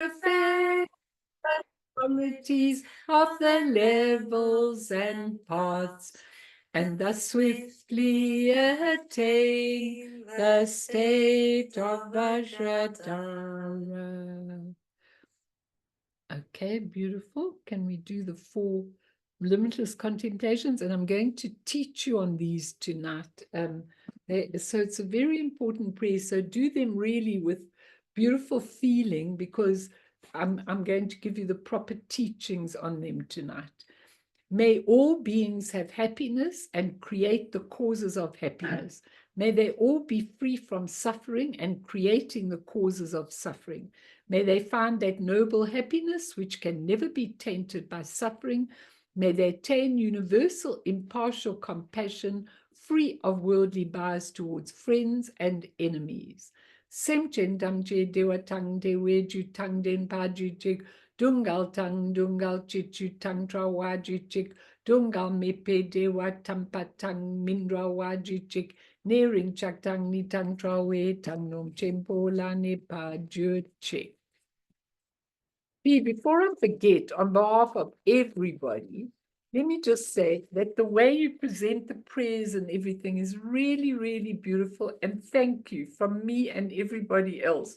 perfect qualities of the levels and paths, and thus swiftly attain the state of Vajradhara. Okay, beautiful. Can we do the 4 limitless contemplations? And I'm going to teach you on these tonight. So it's a very important prayer. So do them really with beautiful feeling, because I'm going to give you the proper teachings on them tonight. May all beings have happiness and create the causes of happiness. May they all be free from suffering and creating the causes of suffering. May they find that noble happiness which can never be tainted by suffering. May they attain universal impartial compassion, free of worldly bias towards friends and enemies. Semchen damje dewatang dewe jutang den pajujig Dungal tang, dungal chichu tang tra wajuchik, dungal mepe dewa tampatang mindra wajuchik, nearing chak tang ni tang tra we tang nom chempo la ne pa juchik. Before I forget, on behalf of everybody, let me just say that the way you present the prayers and everything is really, really beautiful. And thank you from me and everybody else.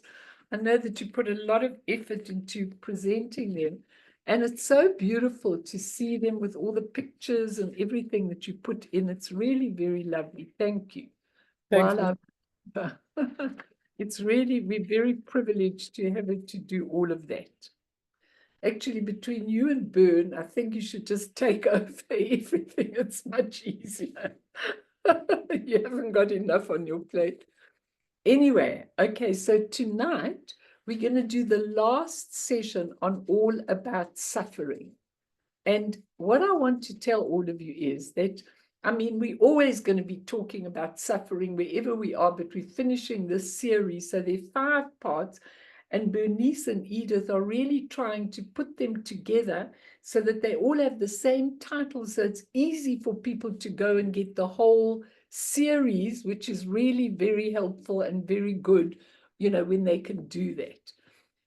I know that you put a lot of effort into presenting them. And it's so beautiful to see them with all the pictures and everything that you put in. It's really very lovely. Thank you. Thanks. It's really, we're very privileged to have it to do all of that. Actually, between you and Bern, I think you should just take over everything. It's much easier. You haven't got enough on your plate. Anyway, okay, so tonight we're going to do the last session on all about suffering. And what I want to tell all of you is that, I mean, we're always going to be talking about suffering wherever we are, but we're finishing this series. So there are 5 parts. And Bernice and Edith are really trying to put them together so that they all have the same title. So it's easy for people to go and get the whole series, which is really very helpful and very good, you know, when they can do that.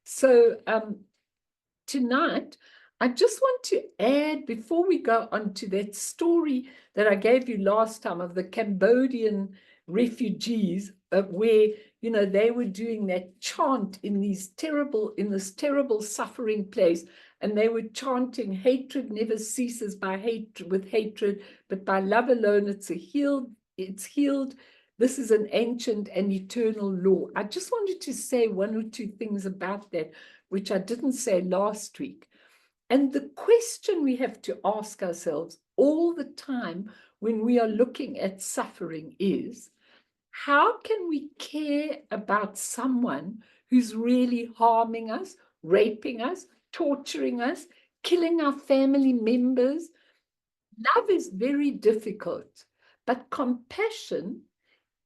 So tonight, I just want to add, before we go on to that story that I gave you last time of the Cambodian refugees, where, you know, they were doing that chant in this terrible suffering place, and they were chanting, hatred never ceases with hatred, but by love alone it's healed. This is an ancient and eternal law. I just wanted to say 1 or 2 things about that, which I didn't say last week. And the question we have to ask ourselves all the time when we are looking at suffering is, how can we care about someone who's really harming us, raping us, torturing us, killing our family members? Love is very difficult, but compassion,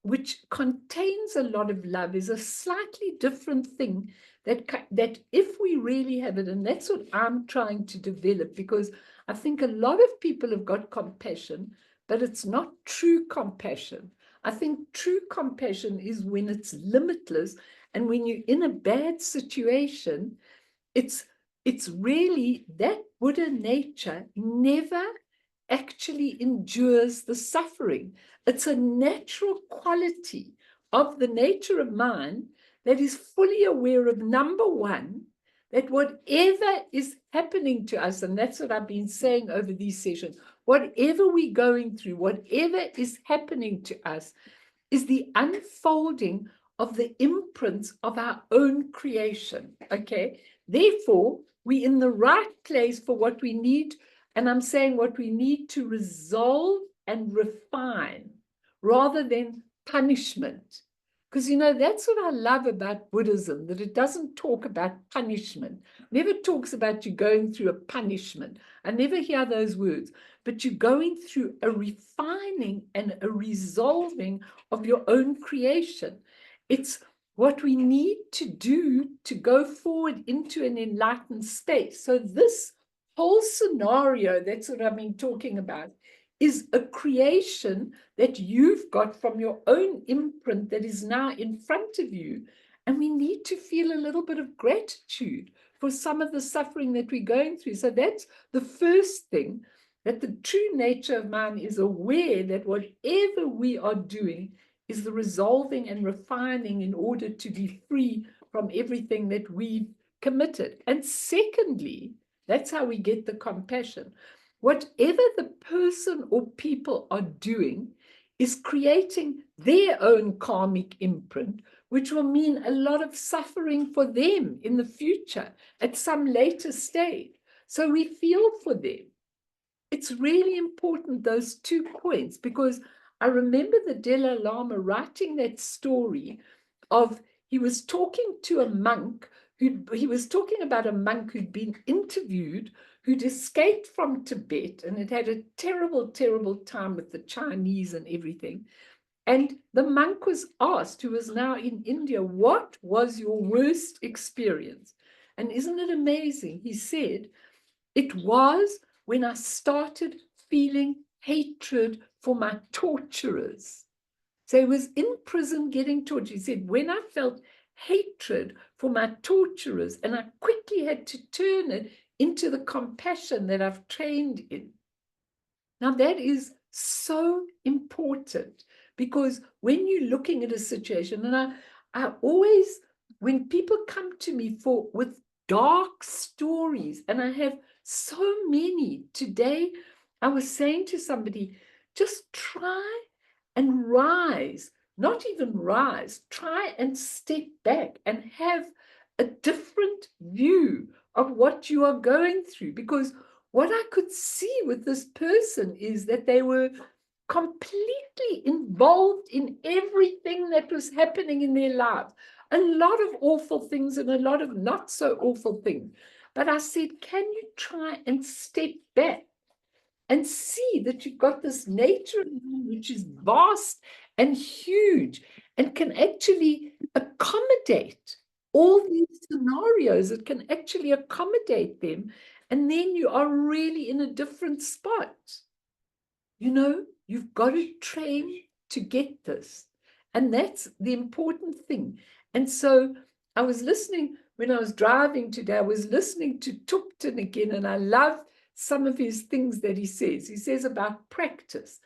which contains a lot of love, is a slightly different thing that if we really have it, and that's what I'm trying to develop, because I think a lot of people have got compassion, but it's not true compassion. I think true compassion is when it's limitless, and when you're in a bad situation, it's really that Buddha nature never actually endures the suffering. It's a natural quality of the nature of mind that is fully aware of, number one, that whatever is happening to us, and that's what I've been saying over these sessions, whatever we're going through, whatever is happening to us, is the unfolding of the imprints of our own creation, okay? Therefore, we're in the right place for what we need, and I'm saying what we need to resolve and refine rather than punishment. Because, you know, that's what I love about Buddhism, that it doesn't talk about punishment. Never talks about you going through a punishment. I never hear those words, but you're going through a refining and a resolving of your own creation. It's what we need to do to go forward into an enlightened state. So this whole scenario, that's what I've been talking about, is a creation that you've got from your own imprint that is now in front of you. And we need to feel a little bit of gratitude for some of the suffering that we're going through. So that's the first thing, that the true nature of man is aware that whatever we are doing is the resolving and refining in order to be free from everything that we've committed. And secondly, that's how we get the compassion. Whatever the person or people are doing is creating their own karmic imprint, which will mean a lot of suffering for them in the future at some later stage. So we feel for them. It's really important, those 2 points, because I remember the Dalai Lama writing that story of, he was talking to a monk, he was talking about a monk who'd been interviewed, who'd escaped from Tibet and had had a terrible, terrible time with the Chinese and everything. And the monk was asked, who was now in India, what was your worst experience? And isn't it amazing? He said, it was when I started feeling hatred for my torturers. So he was in prison getting tortured. He said, when I felt hatred for my torturers, and I quickly had to turn it into the compassion that I've trained in. Now that is so important, because when you're looking at a situation, and I always, when people come to me with dark stories, and I have so many today, I was saying to somebody, just try and rise, not even rise, try and step back and have a different view of what you are going through. Because what I could see with this person is that they were completely involved in everything that was happening in their lives. A lot of awful things and a lot of not so awful things. But I said, can you try and step back and see that you've got this nature which is vast and huge and can actually accommodate all these scenarios? It can actually accommodate them. And then you are really in a different spot. You know, you've got to train to get this. And that's the important thing. And so I was listening, when I was driving today, I was listening to Tupten again, and I love some of his things that he says. He says about practice.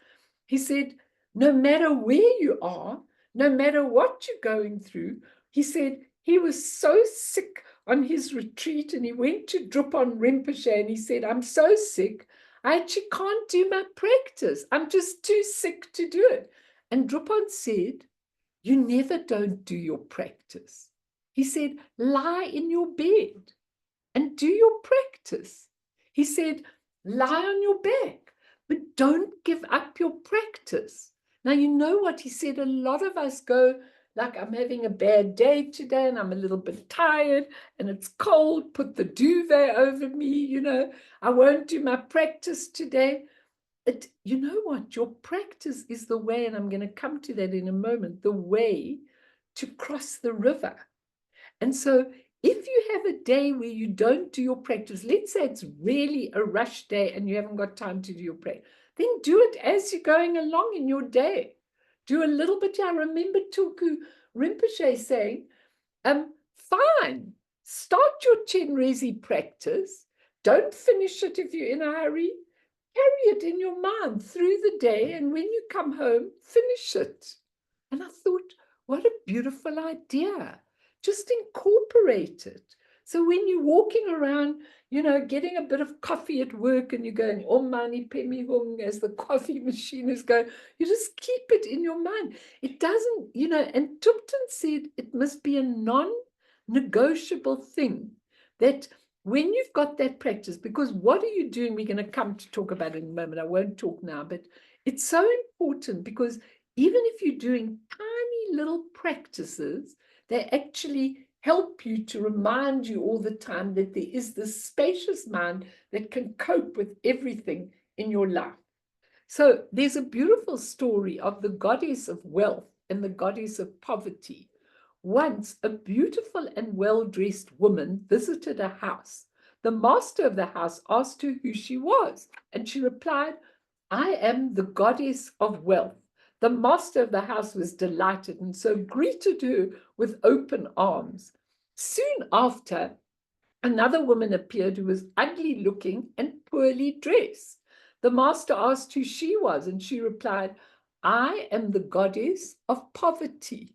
He said, no matter where you are, no matter what you're going through, he said he was so sick on his retreat, and he went to Drupon Rinpoche, and he said, I'm so sick, I actually can't do my practice. I'm just too sick to do it. And Drupon said, you never don't do your practice. He said, lie in your bed and do your practice. He said, lie on your back, but don't give up your practice. Now, you know what he said? A lot of us go, like, I'm having a bad day today and I'm a little bit tired and it's cold, put the duvet over me, you know, I won't do my practice today. You know what? Your practice is the way, and I'm going to come to that in a moment, the way to cross the river. And so if you have a day where you don't do your practice, let's say it's really a rush day and you haven't got time to do your practice, then do it as you're going along in your day. Do a little bit. I remember Tulku Rinpoche saying, fine, start your Chenrezi practice. Don't finish it if you're in a hurry. Carry it in your mind through the day, and when you come home, finish it. And I thought, what a beautiful idea. Just incorporate it. So when you're walking around, you know, getting a bit of coffee at work and you're going, Om Mani Padme Hum, as the coffee machine is going, you just keep it in your mind. It doesn't, you know, and Tupten said it must be a non-negotiable thing that when you've got that practice, because what are you doing? We're going to come to talk about it in a moment. I won't talk now, but it's so important, because even if you're doing tiny little practices, they actually help you to remind you all the time that there is this spacious mind that can cope with everything in your life. So there's a beautiful story of the goddess of wealth and the goddess of poverty. Once a beautiful and well-dressed woman visited a house. The master of the house asked her who she was, and she replied, I am the goddess of wealth. The master of the house was delighted and so greeted her with open arms. Soon after, Another woman appeared who was ugly looking and poorly dressed. The master asked who she was, and she replied, I am the goddess of poverty.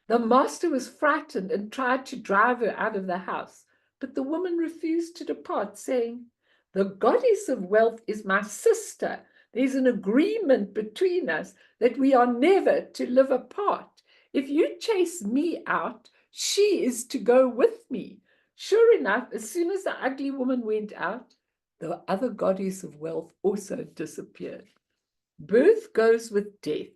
The master was frightened and tried to drive her out of the house, but the woman refused to depart, saying, the goddess of wealth is my sister. There's an agreement between us that we are never to live apart. If you chase me out, she is to go with me. Sure enough, as soon as the ugly woman went out, the other goddess of wealth also disappeared. Birth goes with death.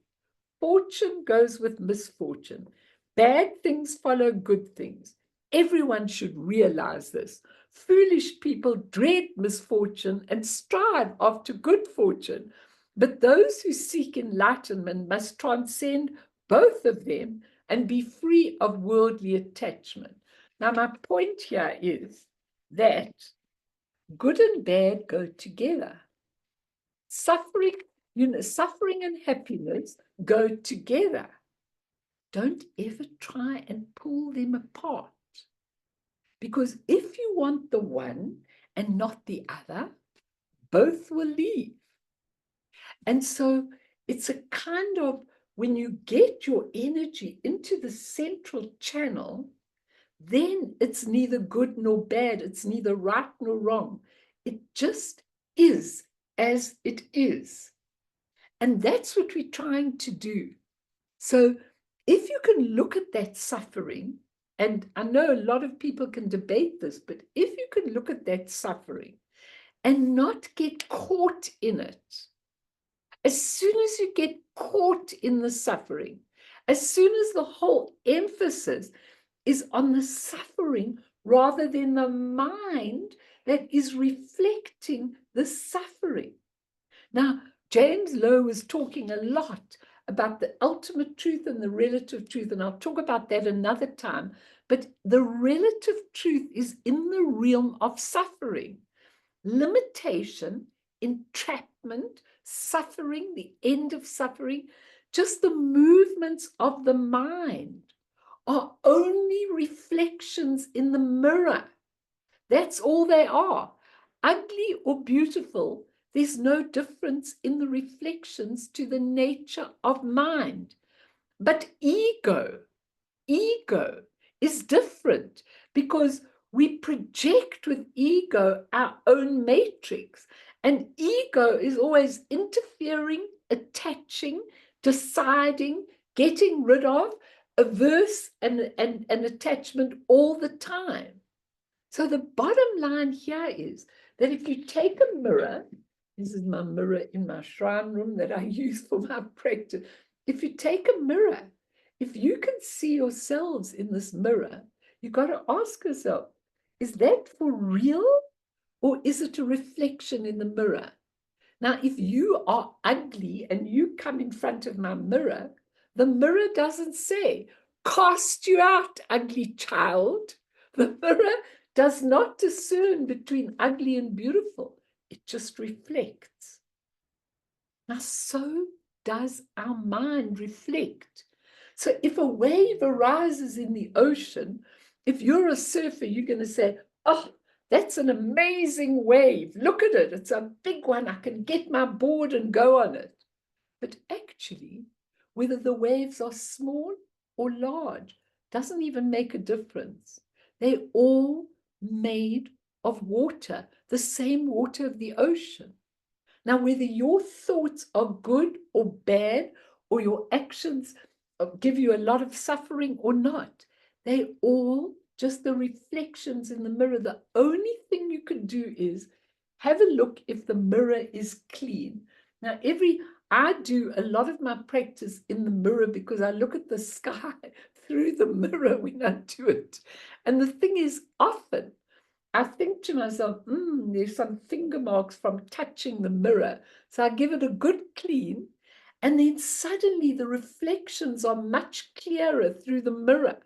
Fortune goes with misfortune. Bad things follow good things. Everyone should realize this. Foolish people dread misfortune and strive after good fortune, but those who seek enlightenment must transcend both of them and be free of worldly attachment. Now, my point here is that good and bad go together. Suffering and happiness go together. Don't ever try and pull them apart. Because if you want the one and not the other, both will leave. And so it's a kind of, when you get your energy into the central channel, then it's neither good nor bad. It's neither right nor wrong. It just is as it is. And that's what we're trying to do. So if you can look at that suffering, and I know a lot of people can debate this, but if you can look at that suffering and not get caught in it, as soon as you get caught in the suffering, as soon as the whole emphasis is on the suffering rather than the mind that is reflecting the suffering. Now, James Lowe was talking a lot about the ultimate truth and the relative truth, and I'll talk about that another time. But the relative truth is in the realm of suffering, limitation, entrapment, suffering, the end of suffering, just the movements of the mind are only reflections in the mirror. That's all they are. Ugly or beautiful, there's no difference in the reflections to the nature of mind. But ego is different, because we project with ego our own matrix, and ego is always interfering, attaching, deciding, getting rid of, averse and attachment all the time. So the bottom line here is that if you take a mirror, this is my mirror in my shrine room that I use for my practice. If you take a mirror, if you can see yourselves in this mirror, you've got to ask yourself, is that for real, or is it a reflection in the mirror? Now, if you are ugly and you come in front of my mirror, the mirror doesn't say, cast you out, ugly child. The mirror does not discern between ugly and beautiful. It just reflects. Now, so does our mind reflect. So if a wave arises in the ocean, if you're a surfer, you're going to say, oh, that's an amazing wave. Look at it. It's a big one. I can get my board and go on it. But actually, whether the waves are small or large doesn't even make a difference. They're all made of water, the same water of the ocean. Now, whether your thoughts are good or bad, or your actions give you a lot of suffering or not, they're all just the reflections in the mirror. The only thing you can do is have a look if the mirror is clean. Now, I do a lot of my practice in the mirror because I look at the sky through the mirror when I do it. And the thing is, often I think to myself, there's some finger marks from touching the mirror. So I give it a good clean, and then suddenly the reflections are much clearer through the mirror.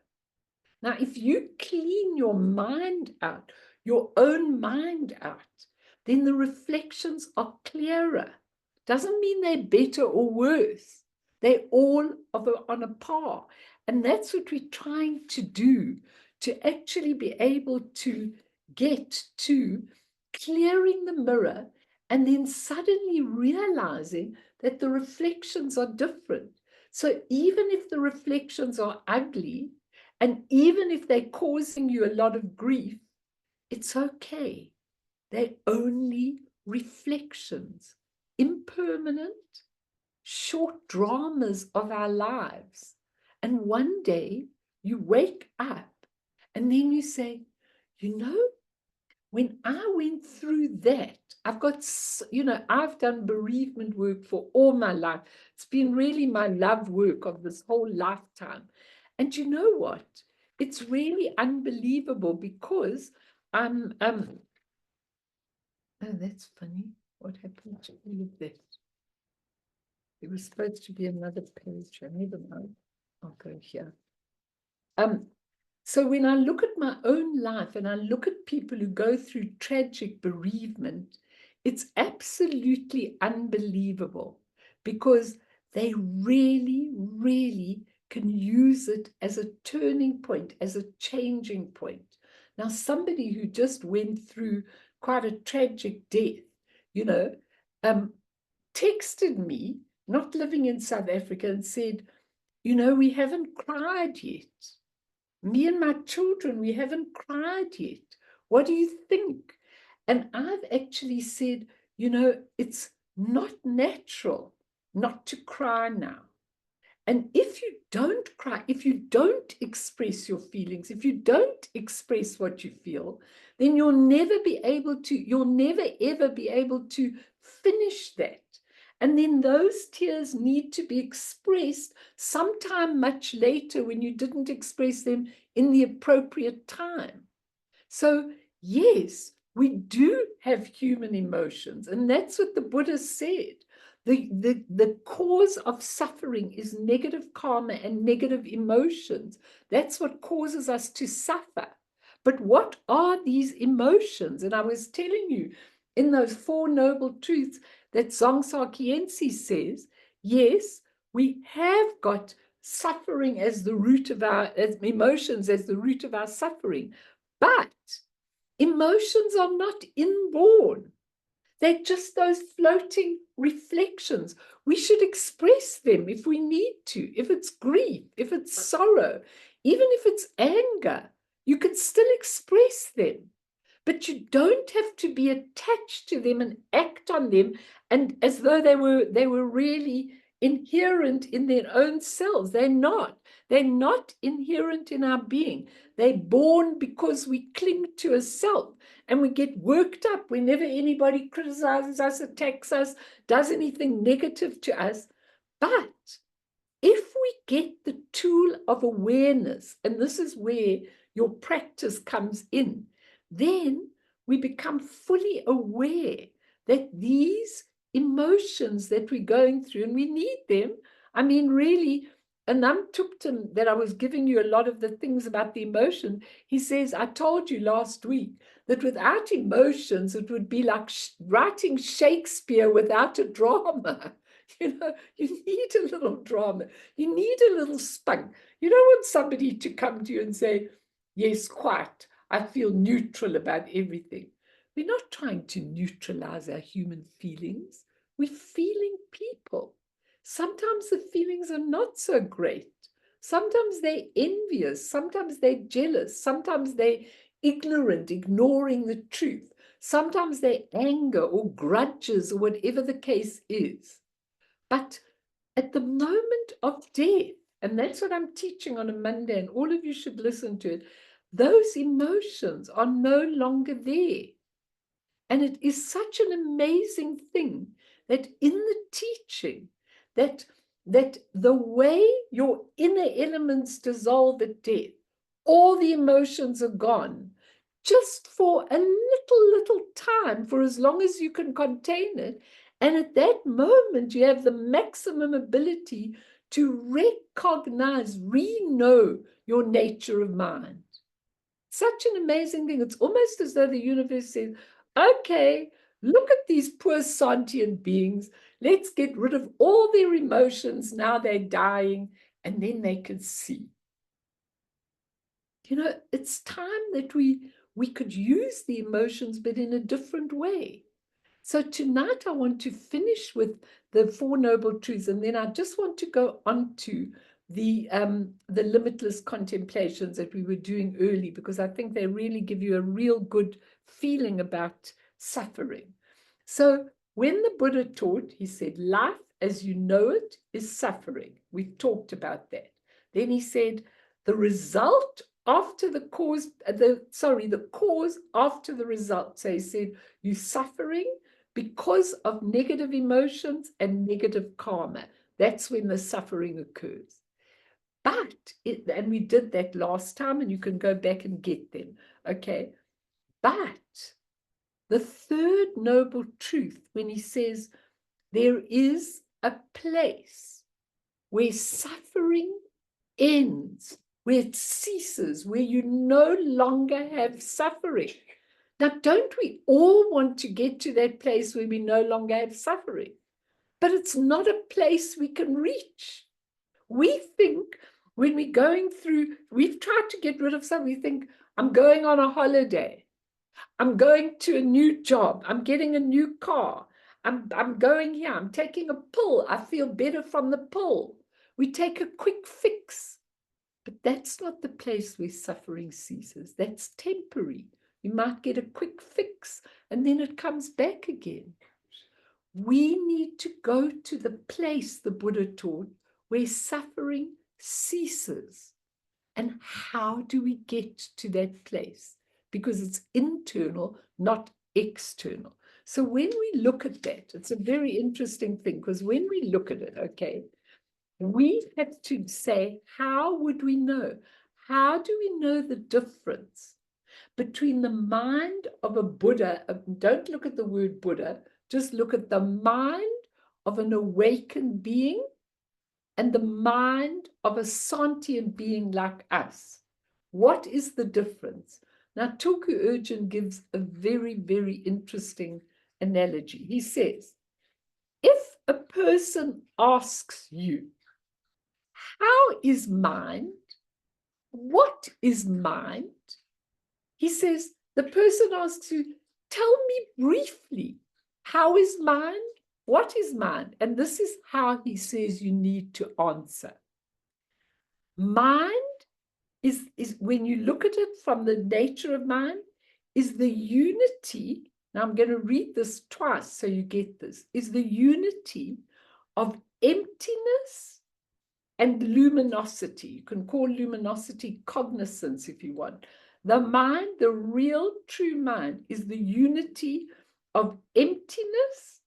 Now, if you clean your mind out, your own mind out, then the reflections are clearer. Doesn't mean they're better or worse. They're all on a par. And that's what we're trying to do, to actually be able to get to clearing the mirror and then suddenly realizing that the reflections are different. So even if the reflections are ugly, and even if they're causing you a lot of grief, it's okay. They're only reflections, impermanent, short dramas of our lives. And one day you wake up and then you say, you know, when I went through that, I've got, I've done bereavement work for all my life. It's been really my love work of this whole lifetime. And you know what? It's really unbelievable because oh, that's funny. What happened to all of that? There was supposed to be another page. I never mind. I'll go here. So when I look at my own life and I look at people who go through tragic bereavement, it's absolutely unbelievable because they really, really can use it as a turning point, as a changing point. Now, somebody who just went through quite a tragic death, texted me, not living in South Africa, and said, we haven't cried yet. Me and my children, we haven't cried yet. What do you think? And I've actually said, it's not natural not to cry now. And if you don't cry, if you don't express your feelings, if you don't express what you feel, then you'll never ever be able to finish that. And then those tears need to be expressed sometime much later when you didn't express them in the appropriate time. So yes, we do have human emotions, and that's what the Buddha said. The cause of suffering is negative karma and negative emotions. That's what causes us to suffer. But what are these emotions? And I was telling you in those Four Noble Truths that Dzongsa Khyentse says, yes, we have got suffering as the root of as emotions as the root of our suffering, but emotions are not inborn. They're just those floating reflections. We should express them if we need to. If it's grief, if it's sorrow, even if it's anger, you can still express them. But you don't have to be attached to them and act on them and as though they were really inherent in their own selves. They're not. They're not inherent in our being. They're born because we cling to a self and we get worked up whenever anybody criticizes us, attacks us, does anything negative to us. But if we get the tool of awareness, and this is where your practice comes in, then we become fully aware that these emotions that we're going through, and we need them. I mean, really, Anam Thupten, that I was giving you a lot of the things about the emotion, he says, I told you last week that without emotions, it would be like writing Shakespeare without a drama. You need a little drama. You need a little spunk. You don't want somebody to come to you and say, yes, quite. I feel neutral about everything. We're not trying to neutralize our human feelings. We're feeling people. Sometimes the feelings are not so great. Sometimes they're envious. Sometimes they're jealous. Sometimes they're ignorant, ignoring the truth. Sometimes they're anger or grudges or whatever the case is. But at the moment of death, and that's what I'm teaching on a Monday, and all of you should listen to it, those emotions are no longer there. And it is such an amazing thing that in the teaching, that the way your inner elements dissolve at death, all the emotions are gone, just for a little time, for as long as you can contain it. And at that moment, you have the maximum ability to recognize, re-know your nature of mind. Such an amazing thing. It's almost as though the universe says, okay, look at these poor sentient beings. Let's get rid of all their emotions. Now they're dying, and then they can see. you know, it's time that we could use the emotions, but in a different way. So tonight I want to finish with the Four Noble Truths, and then I just want to go on to the limitless contemplations that we were doing early, because I think they really give you a real good feeling about suffering. So when the Buddha taught, he said, life as you know it is suffering. We talked about that. Then he said, the result after the cause, the cause after the result. So he said, you're suffering because of negative emotions and negative karma. That's when the suffering occurs. But, and we did that last time, and you can go back and get them, okay? But the third noble truth, when he says there is a place where suffering ends, where it ceases, where you no longer have suffering. Now, don't we all want to get to that place where we no longer have suffering? But it's not a place we can reach. We think when we're going through, we've tried to get rid of something, we think, I'm going on a holiday. I'm going to a new job. I'm getting a new car. I'm going here. I'm taking a pill. I feel better from the pill. We take a quick fix. But that's not the place where suffering ceases. That's temporary. You might get a quick fix and then it comes back again. We need to go to the place the Buddha taught where suffering ceases. And how do we get to that place? Because it's internal, not external. So when we look at that, it's a very interesting thing, because when we look at it, okay, we have to say, how would we know? How do we know the difference between the mind of a Buddha? Don't look at the word Buddha, just look at the mind of an awakened being and the mind of a sentient being like us. What is the difference? Now, Tulku Urgyen gives a very, very interesting analogy. He says, if a person asks you, how is mind? What is mind? He says, the person asks you, tell me briefly, how is mind? What is mind? And this is how he says you need to answer. Mind is when you look at it from the nature of mind, is the unity. Now I'm going to read this twice so you get this. Is the unity of emptiness and luminosity. You can call luminosity cognizance if you want. The mind, the real true mind, is the unity of emptiness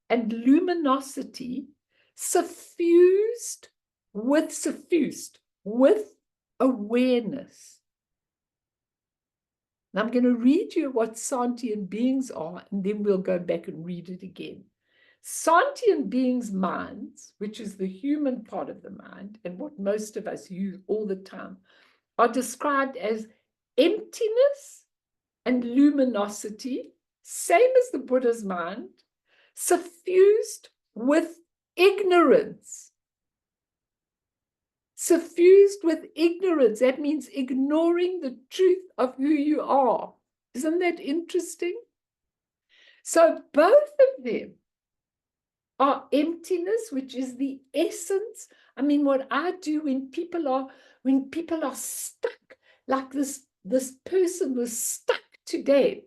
and luminosity suffused with awareness. Now I'm going to read you what sentient beings are, and then we'll go back and read it again. Sentient beings' minds, which is the human part of the mind, and what most of us use all the time, are described as emptiness and luminosity, same as the Buddha's mind, suffused with ignorance. Suffused with ignorance. That means ignoring the truth of who you are. Isn't that interesting? So both of them are emptiness, which is the essence. I mean, what I do when people are stuck, like this person was stuck today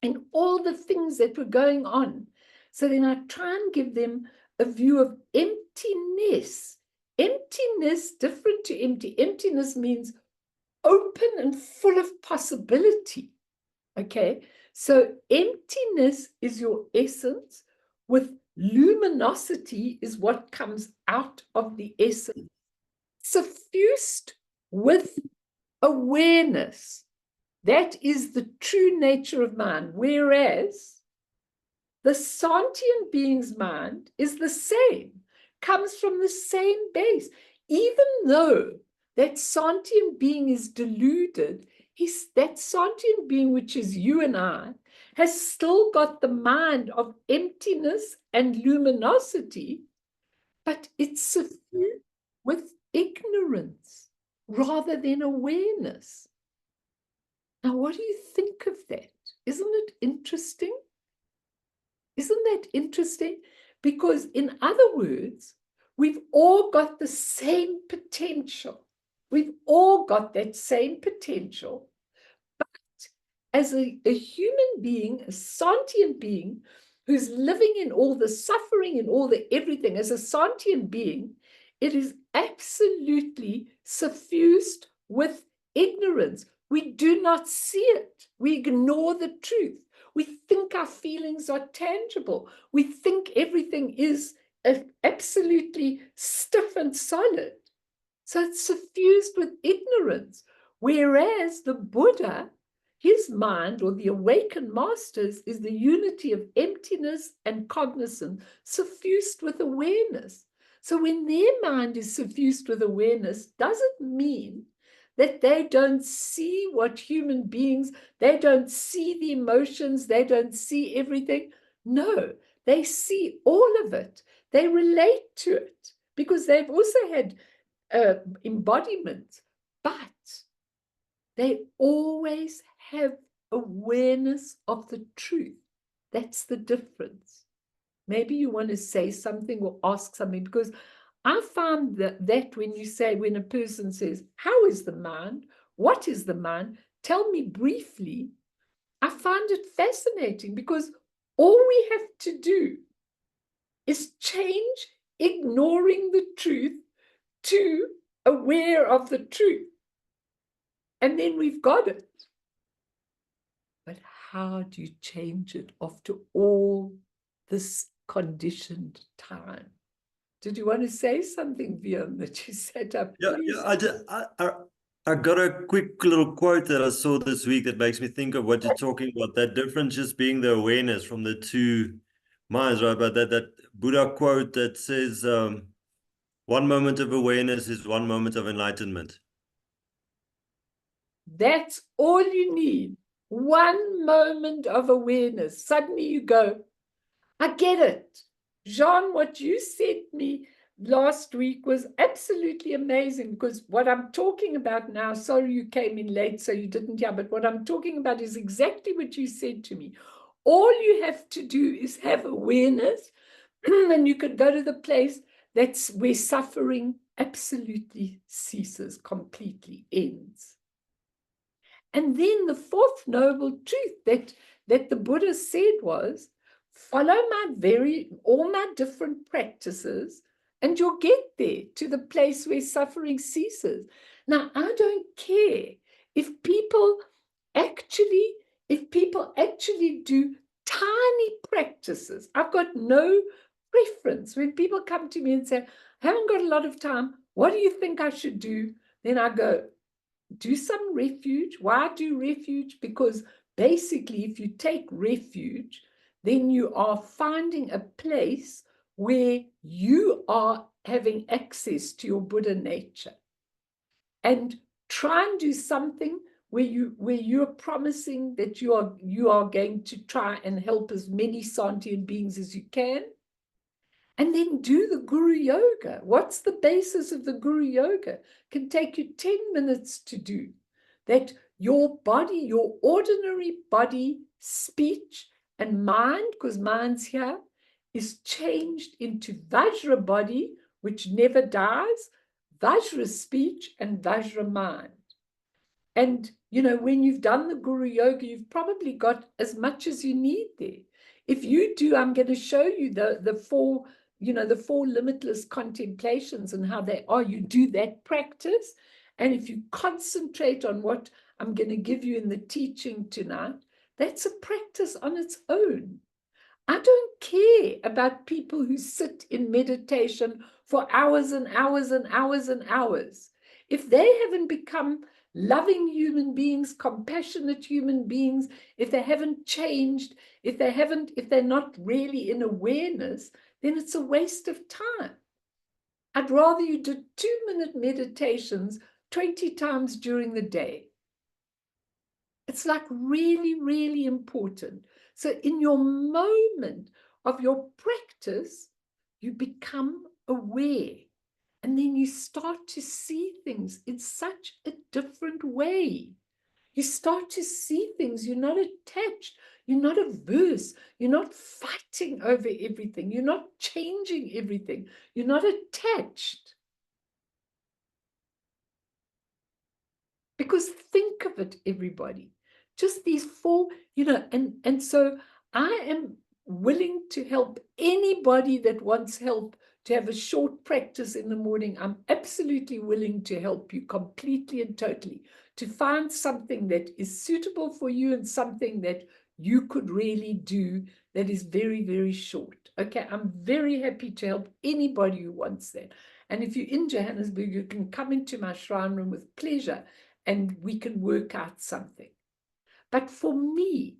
in all the things that were going on. So then I try and give them a view of emptiness. Emptiness, different to empty. Emptiness means open and full of possibility. Okay, so emptiness is your essence, with luminosity is what comes out of the essence, suffused with awareness. That is the true nature of mind, whereas the sentient being's mind is the same, comes from the same base. Even though that sentient being is deluded, that sentient being, which is you and I, has still got the mind of emptiness and luminosity, but it's suffused with ignorance rather than awareness. Now, what do you think of that? Isn't it interesting? Isn't that interesting? Because in other words, we've all got the same potential. We've all got that same potential. But as a human being, a sentient being, who's living in all the suffering and all the everything, as a sentient being, it is absolutely suffused with ignorance. We do not see it. We ignore the truth. We think our feelings are tangible. We think everything is absolutely stiff and solid. So it's suffused with ignorance. Whereas the Buddha, his mind, or the awakened masters, is the unity of emptiness and cognizance, suffused with awareness. So when their mind is suffused with awareness, doesn't mean that they don't see what human beings, they don't see the emotions, they don't see everything. No, they see all of it. They relate to it because they've also had embodiment, but they always have awareness of the truth. That's the difference. Maybe you want to say something or ask something, because I found that when you say, when a person says, how is the mind? What is the mind? Tell me briefly. I find it fascinating because all we have to do is change ignoring the truth to aware of the truth. And then we've got it. But how do you change it after all this conditioned time? Did you want to say something, Vian, that you set up? Yeah, I got a quick little quote that I saw this week that makes me think of what you're talking about. That difference just being the awareness from the two minds, right? But that Buddha quote that says, one moment of awareness is one moment of enlightenment. That's all you need. One moment of awareness. Suddenly you go, I get it. Jean, what you sent me last week was absolutely amazing, because what I'm talking about now, sorry you came in late so you didn't hear, but what I'm talking about is exactly what you said to me. All you have to do is have awareness, and you could go to the place that's where suffering absolutely ceases, completely ends. And then the fourth noble truth that the Buddha said was, follow all my different practices, and you'll get there to the place where suffering ceases. Now, I don't care if people actually do tiny practices. I've got no preference. When people come to me and say, I haven't got a lot of time, what do you think I should do? Then I go, do some refuge. Why do refuge? Because basically, if you take refuge, then you are finding a place where you are having access to your Buddha nature. And try and do something where you're promising that you are going to try and help as many sentient beings as you can. And then do the Guru Yoga. What's the basis of the Guru Yoga? It can take you 10 minutes to do. That your body, your ordinary body, speech, and mind, because mind's here, is changed into Vajra body, which never dies, Vajra speech, and Vajra mind. And, when you've done the Guru Yoga, you've probably got as much as you need there. If you do, I'm going to show you the four limitless contemplations and how they are. You do that practice. And if you concentrate on what I'm going to give you in the teaching tonight, that's a practice on its own. I don't care about people who sit in meditation for hours and hours and hours and hours. If they haven't become loving human beings, compassionate human beings, if they haven't changed, if they're not really in awareness, then it's a waste of time. I'd rather you did 2-minute meditations 20 times during the day. It's like really, really important. So in your moment of your practice, you become aware, and then you start to see things in such a different way. You start to see things. You're not attached. You're not averse. You're not fighting over everything. You're not changing everything. You're not attached. Because think of it, everybody. Just these four, and so I am willing to help anybody that wants help to have a short practice in the morning. I'm absolutely willing to help you completely and totally to find something that is suitable for you and something that you could really do that is very, very short. Okay, I'm very happy to help anybody who wants that. And if you're in Johannesburg, you can come into my shrine room with pleasure and we can work out something. But for me,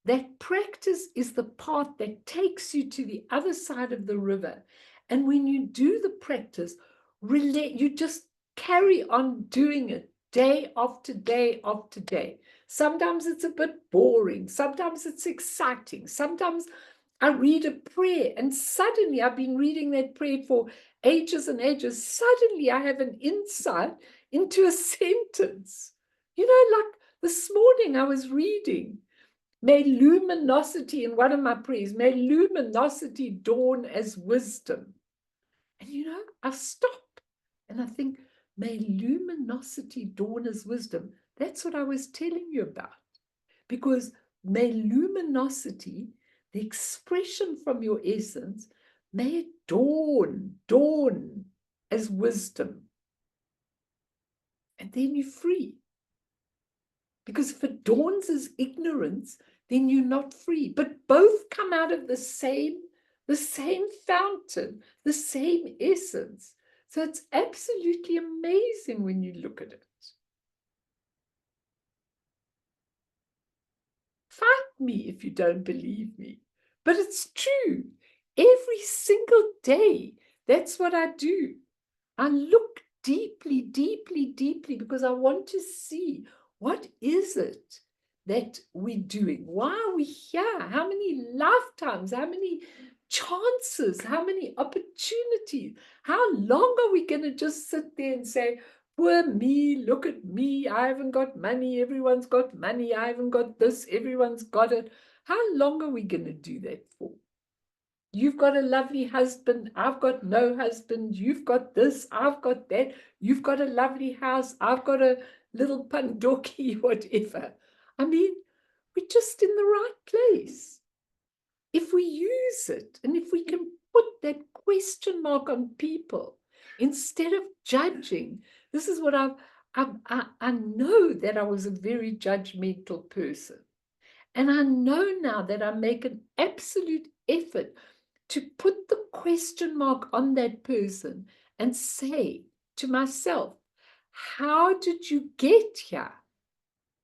that practice is the part that takes you to the other side of the river. And when you do the practice, you just carry on doing it day after day after day. Sometimes it's a bit boring. Sometimes it's exciting. Sometimes I read a prayer and suddenly I've been reading that prayer for ages and ages. Suddenly I have an insight into a sentence. Like this morning I was reading, may luminosity in one of my prayers, may luminosity dawn as wisdom. And I stop and I think, may luminosity dawn as wisdom. That's what I was telling you about. Because may luminosity, the expression from your essence, may it dawn as wisdom. And then you're free. Because if it dawns as ignorance, then you're not free. But both come out of the same fountain, the same essence. So it's absolutely amazing when you look at it. Fight me if you don't believe me. But it's true. Every single day, that's what I do. I look deeply, deeply, deeply because I want to see what is it that we're doing? Why are we here? How many lifetimes? How many chances? How many opportunities? How long are we going to just sit there and say, poor me, look at me, I haven't got money, everyone's got money, I haven't got this, everyone's got it. How long are we going to do that for? You've got a lovely husband, I've got no husband, you've got this, I've got that, you've got a lovely house, I've got a little pandoki, whatever. I mean, we're just in the right place. If we use it, and if we can put that question mark on people, instead of judging, this is what I know that I was a very judgmental person. And I know now that I make an absolute effort to put the question mark on that person and say to myself, how did you get here?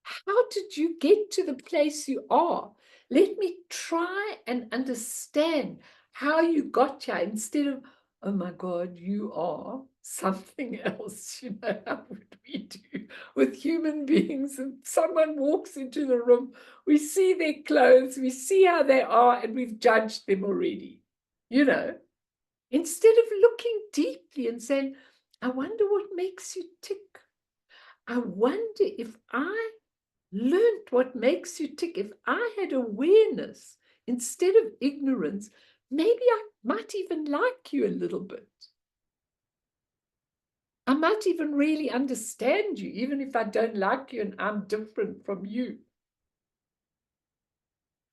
How did you get to the place you are? Let me try and understand how you got here instead of, oh my God, you are something else. How would we do with human beings? And someone walks into the room, we see their clothes, we see how they are, and we've judged them already. Instead of looking deeply and saying, I wonder what makes you tick. I wonder if I learned what makes you tick. If I had awareness instead of ignorance, maybe I might even like you a little bit. I might even really understand you, even if I don't like you and I'm different from you.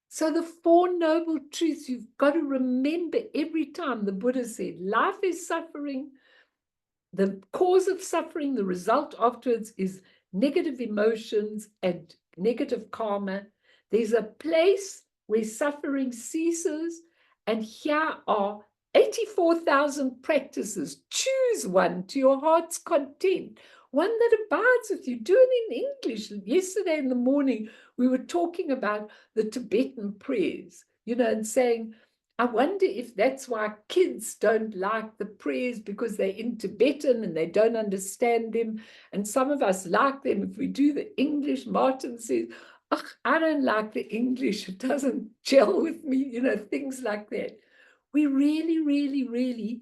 So the Four Noble Truths, you've got to remember every time. The Buddha said, life is suffering. The cause of suffering, the result afterwards is negative emotions and negative karma. There's a place where suffering ceases, and here are 84,000 practices. Choose one to your heart's content, one that abides with you. Do it in English. Yesterday in the morning, we were talking about the Tibetan prayers, and saying, I wonder if that's why kids don't like the prayers, because they're in Tibetan and they don't understand them. And some of us like them. If we do the English, Martin says, oh, I don't like the English. It doesn't gel with me, things like that. We really, really, really,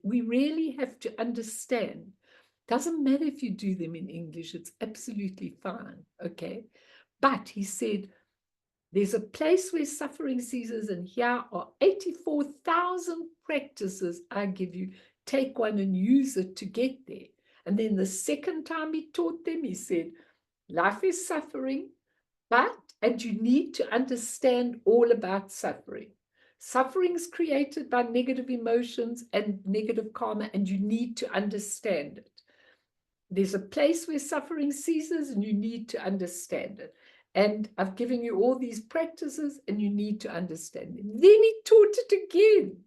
we really have to understand Doesn't matter if you do them in English, it's absolutely fine, okay? But he said, there's a place where suffering ceases, and here are 84,000 practices I give you. Take one and use it to get there. And then the second time he taught them, he said, life is suffering, and you need to understand all about suffering. Suffering is created by negative emotions and negative karma, and you need to understand it. There's a place where suffering ceases, and you need to understand it. And I've given you all these practices, and you need to understand them. Then he taught it again.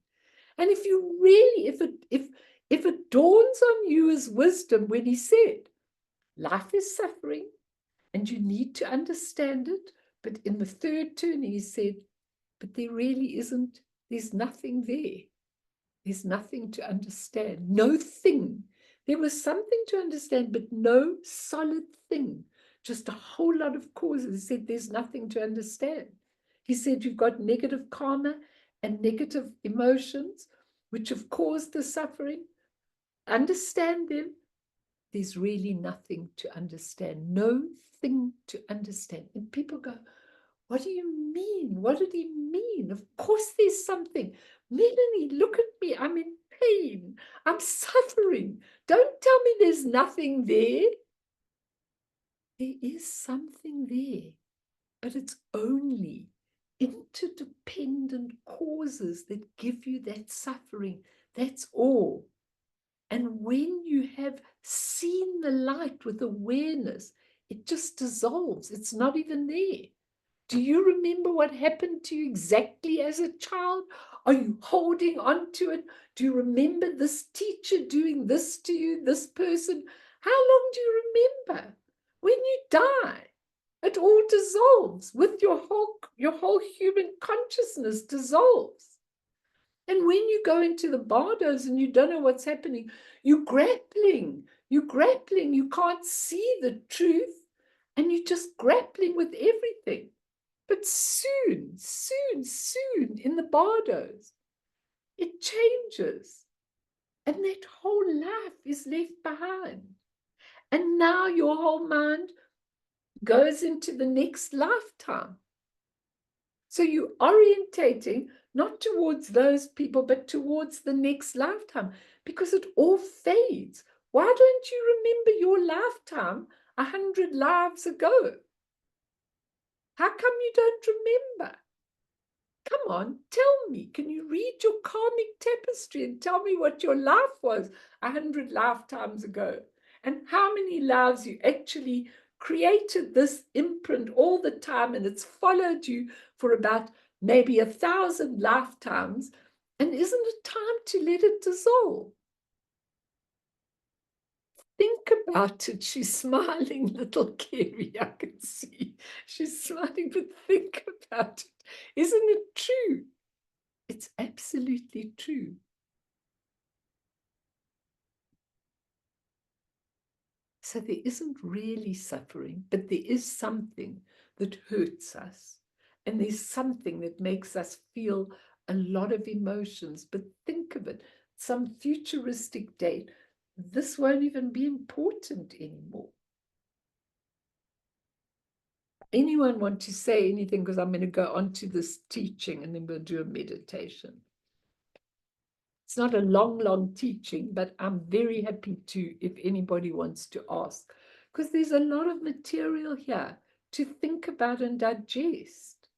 And if you really, if it dawns on you as wisdom when he said, life is suffering, and you need to understand it. But in the third turn, he said, but there really isn't, there's nothing there. There's nothing to understand, no thing. There was something to understand, but no solid thing, just a whole lot of causes. He said, there's nothing to understand. He said, you've got negative karma and negative emotions, which have caused the suffering. Understand them. There's really nothing to understand, no thing to understand. And people go, what do you mean? What did he mean? Of course there's something. Melanie, look at me. I'm in pain. I'm suffering. Don't tell me there's nothing there. There is something there, but it's only interdependent causes that give you that suffering. That's all. And when you have seen the light with awareness, it just dissolves. It's not even there. Do you remember what happened to you exactly as a child? Are you holding on to it? Do you remember this teacher doing this to you, this person? How long do you remember? When you die, it all dissolves with your whole human consciousness dissolves. And when you go into the bardos and you don't know what's happening, you're grappling, you can't see the truth, and you're just grappling with everything. But soon in the bardos, it changes. And that whole life is left behind. And now your whole mind goes into the next lifetime. So you're orientating not towards those people, but towards the next lifetime, because it all fades. Why don't you remember your lifetime 100 lives ago? How come you don't remember? Come on, tell me. Can you read your karmic tapestry and tell me what your life was 100 lifetimes ago? And how many lives you actually created this imprint all the time, and it's followed you for about maybe 1,000 lifetimes. And isn't it time to let it dissolve? Think about it. She's smiling, little Carrie. I can see she's smiling, but think about it. Isn't it true? It's absolutely true. So there isn't really suffering, but there is something that hurts us. And there's something that makes us feel a lot of emotions. But think of it, some futuristic date, this won't even be important anymore. Anyone want to say anything? Because I'm going to go on to this teaching and then we'll do a meditation. It's not a long teaching, but I'm very happy to, if anybody wants to ask, because there's a lot of material here to think about and digest.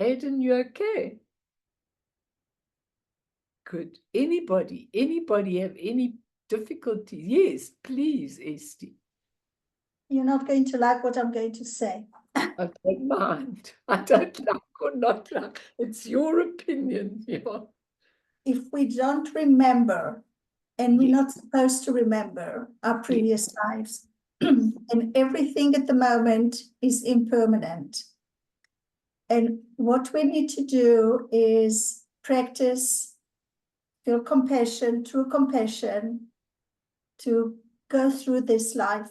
Aiden, you okay? Good. Anybody have any difficulties? Yes, please, Esty. You're not going to like what I'm going to say. I don't mind. I don't like or not like. It's your opinion. Yeah. If we don't remember, and we're Yes. not supposed to remember our previous lives, and everything at the moment is impermanent. And what we need to do is practice, feel compassion, true compassion, to go through this life.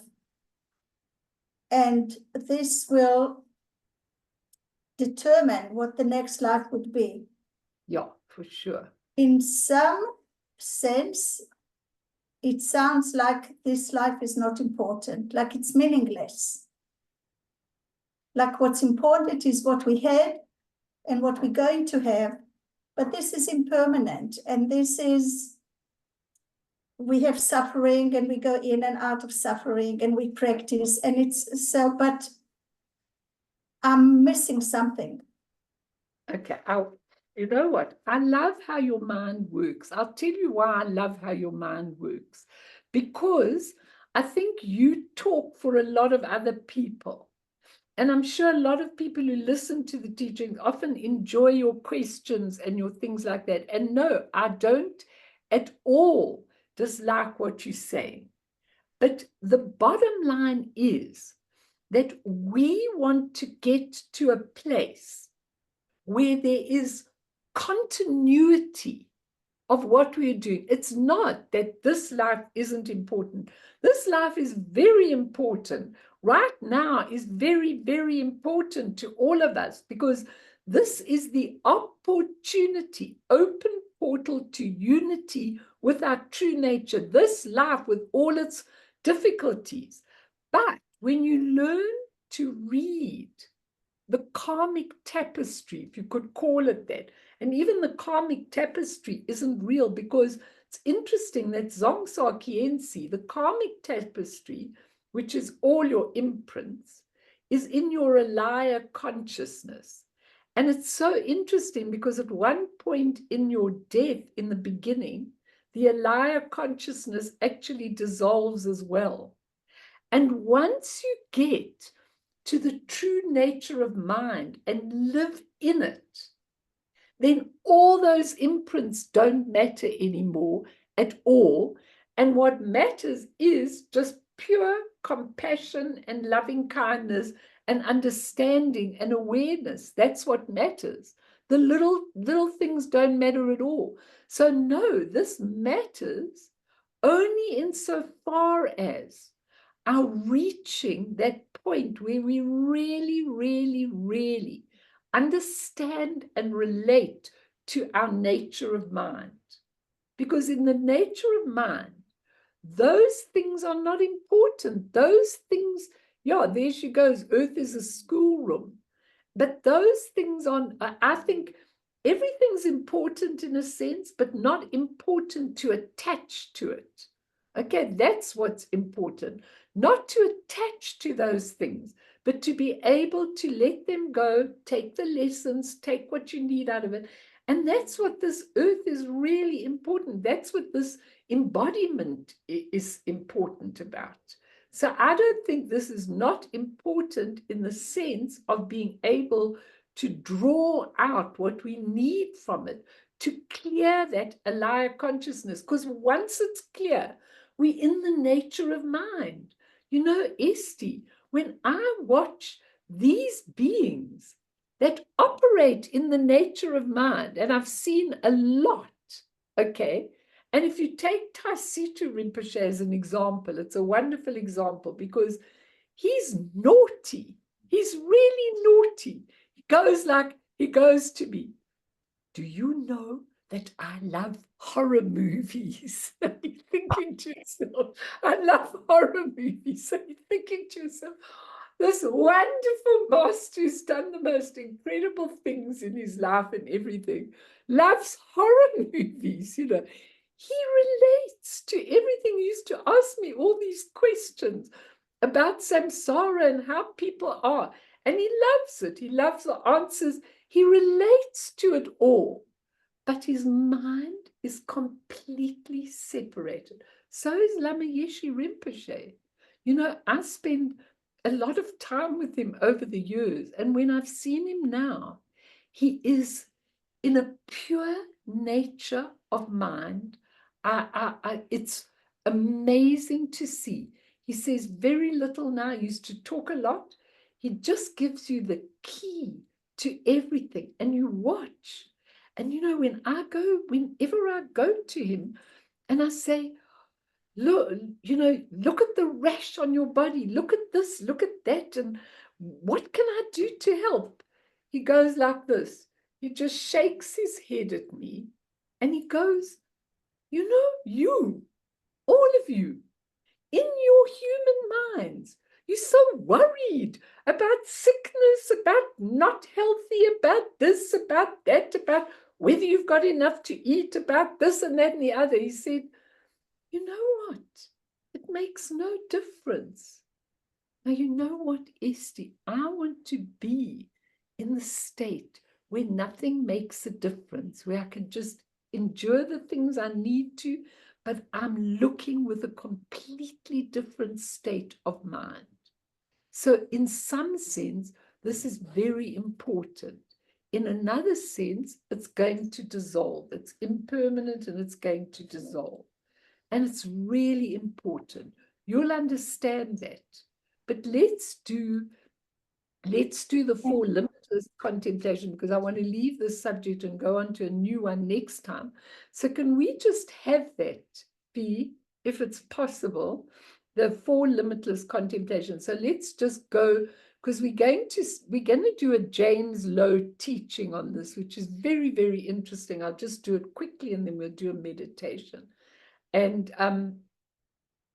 And this will determine what the next life would be. Yeah, for sure. In some sense, it sounds like this life is not important, like it's meaningless. Like what's important is what we had and what we're going to have, but this is impermanent, and this is, we have suffering and we go in and out of suffering and we practice, and it's so, but I'm missing something. Okay, you know what? I love how your mind works. I'll tell you why I love how your mind works. Because I think you talk for a lot of other people. And I'm sure a lot of people who listen to the teachings often enjoy your questions and your things like that. And no, I don't at all dislike what you say. But the bottom line is that we want to get to a place where there is continuity of what we're doing. It's not that this life isn't important. This life is very important. Right now is very, very important to all of us, because this is the opportunity, open portal to unity with our true nature, this life with all its difficulties. But when you learn to read the karmic tapestry, if you could call it that, and even the karmic tapestry isn't real, because it's interesting that Dzongsa Khyentse, the karmic tapestry, which is all your imprints, is in your Alaya consciousness. And it's so interesting because at one point in your death, in the beginning, the Alaya consciousness actually dissolves as well. And once you get to the true nature of mind and live in it, then all those imprints don't matter anymore at all. And what matters is just pure compassion and loving kindness and understanding and awareness. That's what matters. The little things don't matter at all. So no, this matters only insofar as our reaching that point where we really, really, really understand and relate to our nature of mind. Because in the nature of mind, those things are not important. Those things, yeah, there she goes. Earth is a schoolroom. But those things I think everything's important in a sense, but not important to attach to it. Okay, that's what's important. Not to attach to those things, but to be able to let them go, take the lessons, take what you need out of it. And that's what this earth is really important. That's what this embodiment is important about. So I don't think this is not important in the sense of being able to draw out what we need from it to clear that Alaya consciousness. Because once it's clear, we're in the nature of mind. You know, Esti, when I watch these beings that operate in the nature of mind, and I've seen a lot, okay? And if you take Taisito Rinpoche as an example, it's a wonderful example because he's naughty. He's really naughty. He goes to me, do you know that I love horror movies? And you're thinking to yourself, I love horror movies. So you're thinking to yourself, this wonderful master who's done the most incredible things in his life and everything, loves horror movies, you know. He relates to everything. He used to ask me all these questions about samsara and how people are. And he loves it. He loves the answers. He relates to it all. But his mind is completely separated. So is Lama Yeshe Rinpoche. You know, I spend a lot of time with him over the years. And when I've seen him now, he is in a pure nature of mind. It's amazing to see. He says very little now. He used to talk a lot. He just gives you the key to everything. And you watch. And you know, whenever I go to him and I say, look, you know, look at the rash on your body. Look at this, look at that. And what can I do to help? He goes like this. He just shakes his head at me and he goes, you know, all of you, in your human minds, you're so worried about sickness, about not healthy, about this, about that, about whether you've got enough to eat, about this and that and the other. He said, you know what? It makes no difference. Now, you know what, Esther? I want to be in the state where nothing makes a difference, where I can just endure the things I need to, but I'm looking with a completely different state of mind. So in some sense, this is very important. In another sense, it's going to dissolve. It's impermanent and it's going to dissolve. And it's really important. You'll understand that. But let's do the four limitless contemplation, because I want to leave this subject and go on to a new one next time. So can we just have that be, if it's possible, the four limitless contemplation? So let's just go, because we're going to do a James Lowe teaching on this, which is very, very interesting. I'll just do it quickly and then we'll do a meditation. And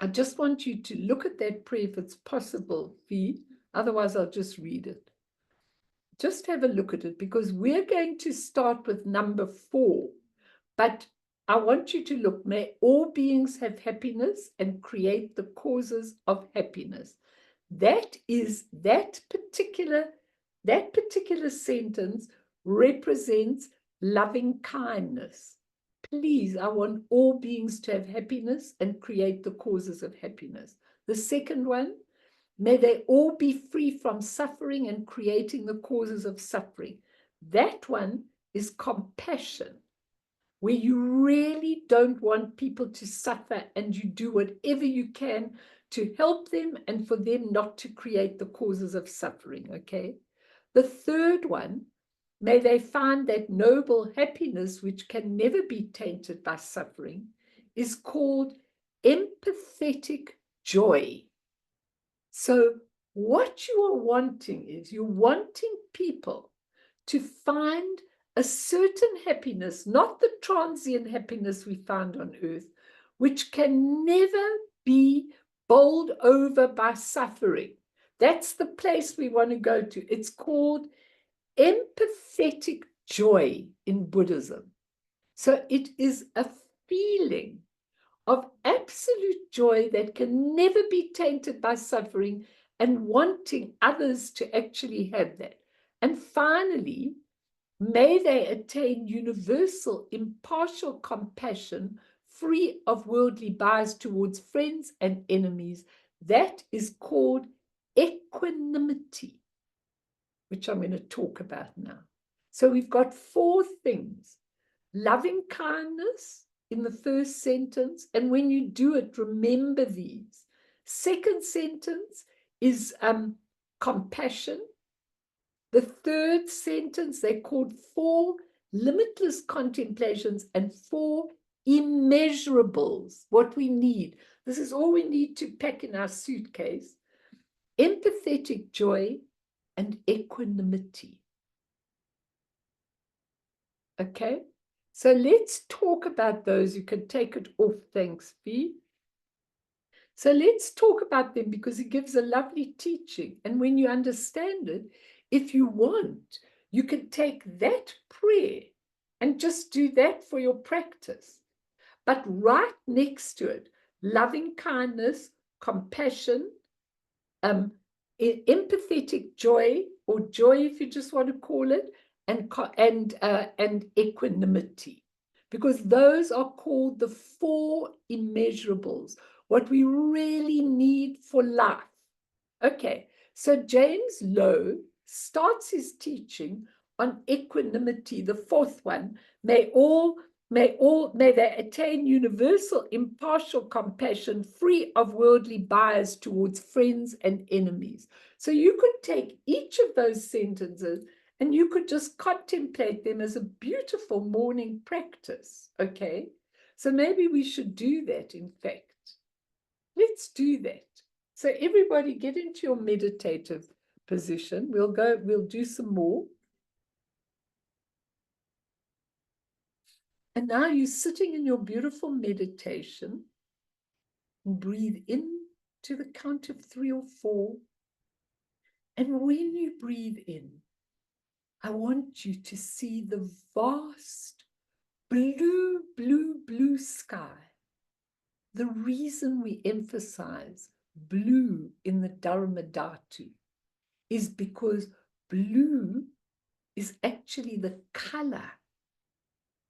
I just want you to look at that prayer if it's possible, Fee. Otherwise, I'll just read it. Just have a look at it, because we're going to start with number 4. But I want you to look, may all beings have happiness and create the causes of happiness. That particular sentence represents loving kindness. Please, I want all beings to have happiness and create the causes of happiness. The second one, may they all be free from suffering and creating the causes of suffering. That one is compassion, where you really don't want people to suffer and you do whatever you can to help them and for them not to create the causes of suffering, okay? The third one, may they find that noble happiness, which can never be tainted by suffering, is called empathetic joy. So what you are wanting is you're wanting people to find a certain happiness, not the transient happiness we find on earth, which can never be bowled over by suffering. That's the place we want to go to. It's called empathetic joy in Buddhism. So it is a feeling of absolute joy that can never be tainted by suffering and wanting others to actually have that. And finally, may they attain universal, impartial compassion, free of worldly bias towards friends and enemies. That is called equanimity, which I'm going to talk about now. So we've got 4 things. Loving kindness in the first sentence, and when you do it, remember these. Second sentence is compassion. The third sentence, they're called 4 limitless contemplations and 4 immeasurables, what we need. This is all we need to pack in our suitcase. Empathetic joy and equanimity. Okay, so let's talk about those. You can take it off, thanks, Fee. So let's talk about them, because it gives a lovely teaching. And when you understand it, if you want, you can take that prayer and just do that for your practice. But right next to it, loving kindness, compassion, empathetic joy, or joy if you just want to call it, and equanimity, because those are called the 4 immeasurables, what we really need for life. Okay, so James Lowe starts his teaching on equanimity, the 4th one. May they attain universal impartial compassion, free of worldly bias towards friends and enemies. So you could take each of those sentences and you could just contemplate them as a beautiful morning practice, okay? So maybe we should do that, in fact. Let's do that. So everybody get into your meditative position. We'll do some more. And now you're sitting in your beautiful meditation. And breathe in to the count of 3 or 4. And when you breathe in, I want you to see the vast blue, blue, blue sky. The reason we emphasize blue in the Dharma Dhatu is because blue is actually the color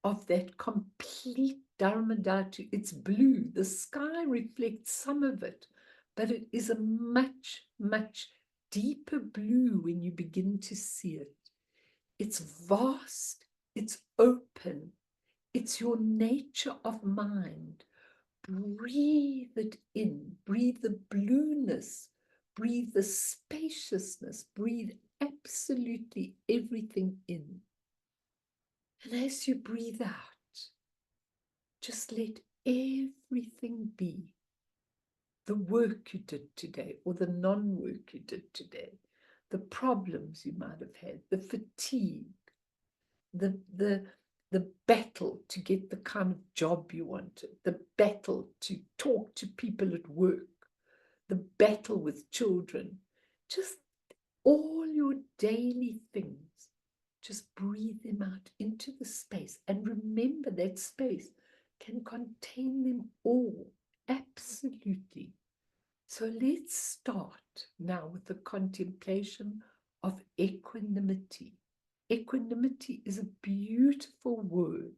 of that complete Dharma Dhatu. It's blue. The sky reflects some of it, but it is a much, much deeper blue when you begin to see it. It's vast, it's open, it's your nature of mind. Breathe it in, breathe the blueness, breathe the spaciousness, breathe absolutely everything in. And as you breathe out, just let everything be. The work you did today or the non-work you did today, the problems you might have had, the fatigue, the battle to get the kind of job you wanted, the battle to talk to people at work, the battle with children, just all your daily things. Just breathe them out into the space and remember that space can contain them all, absolutely. So let's start now with the contemplation of equanimity. Equanimity is a beautiful word.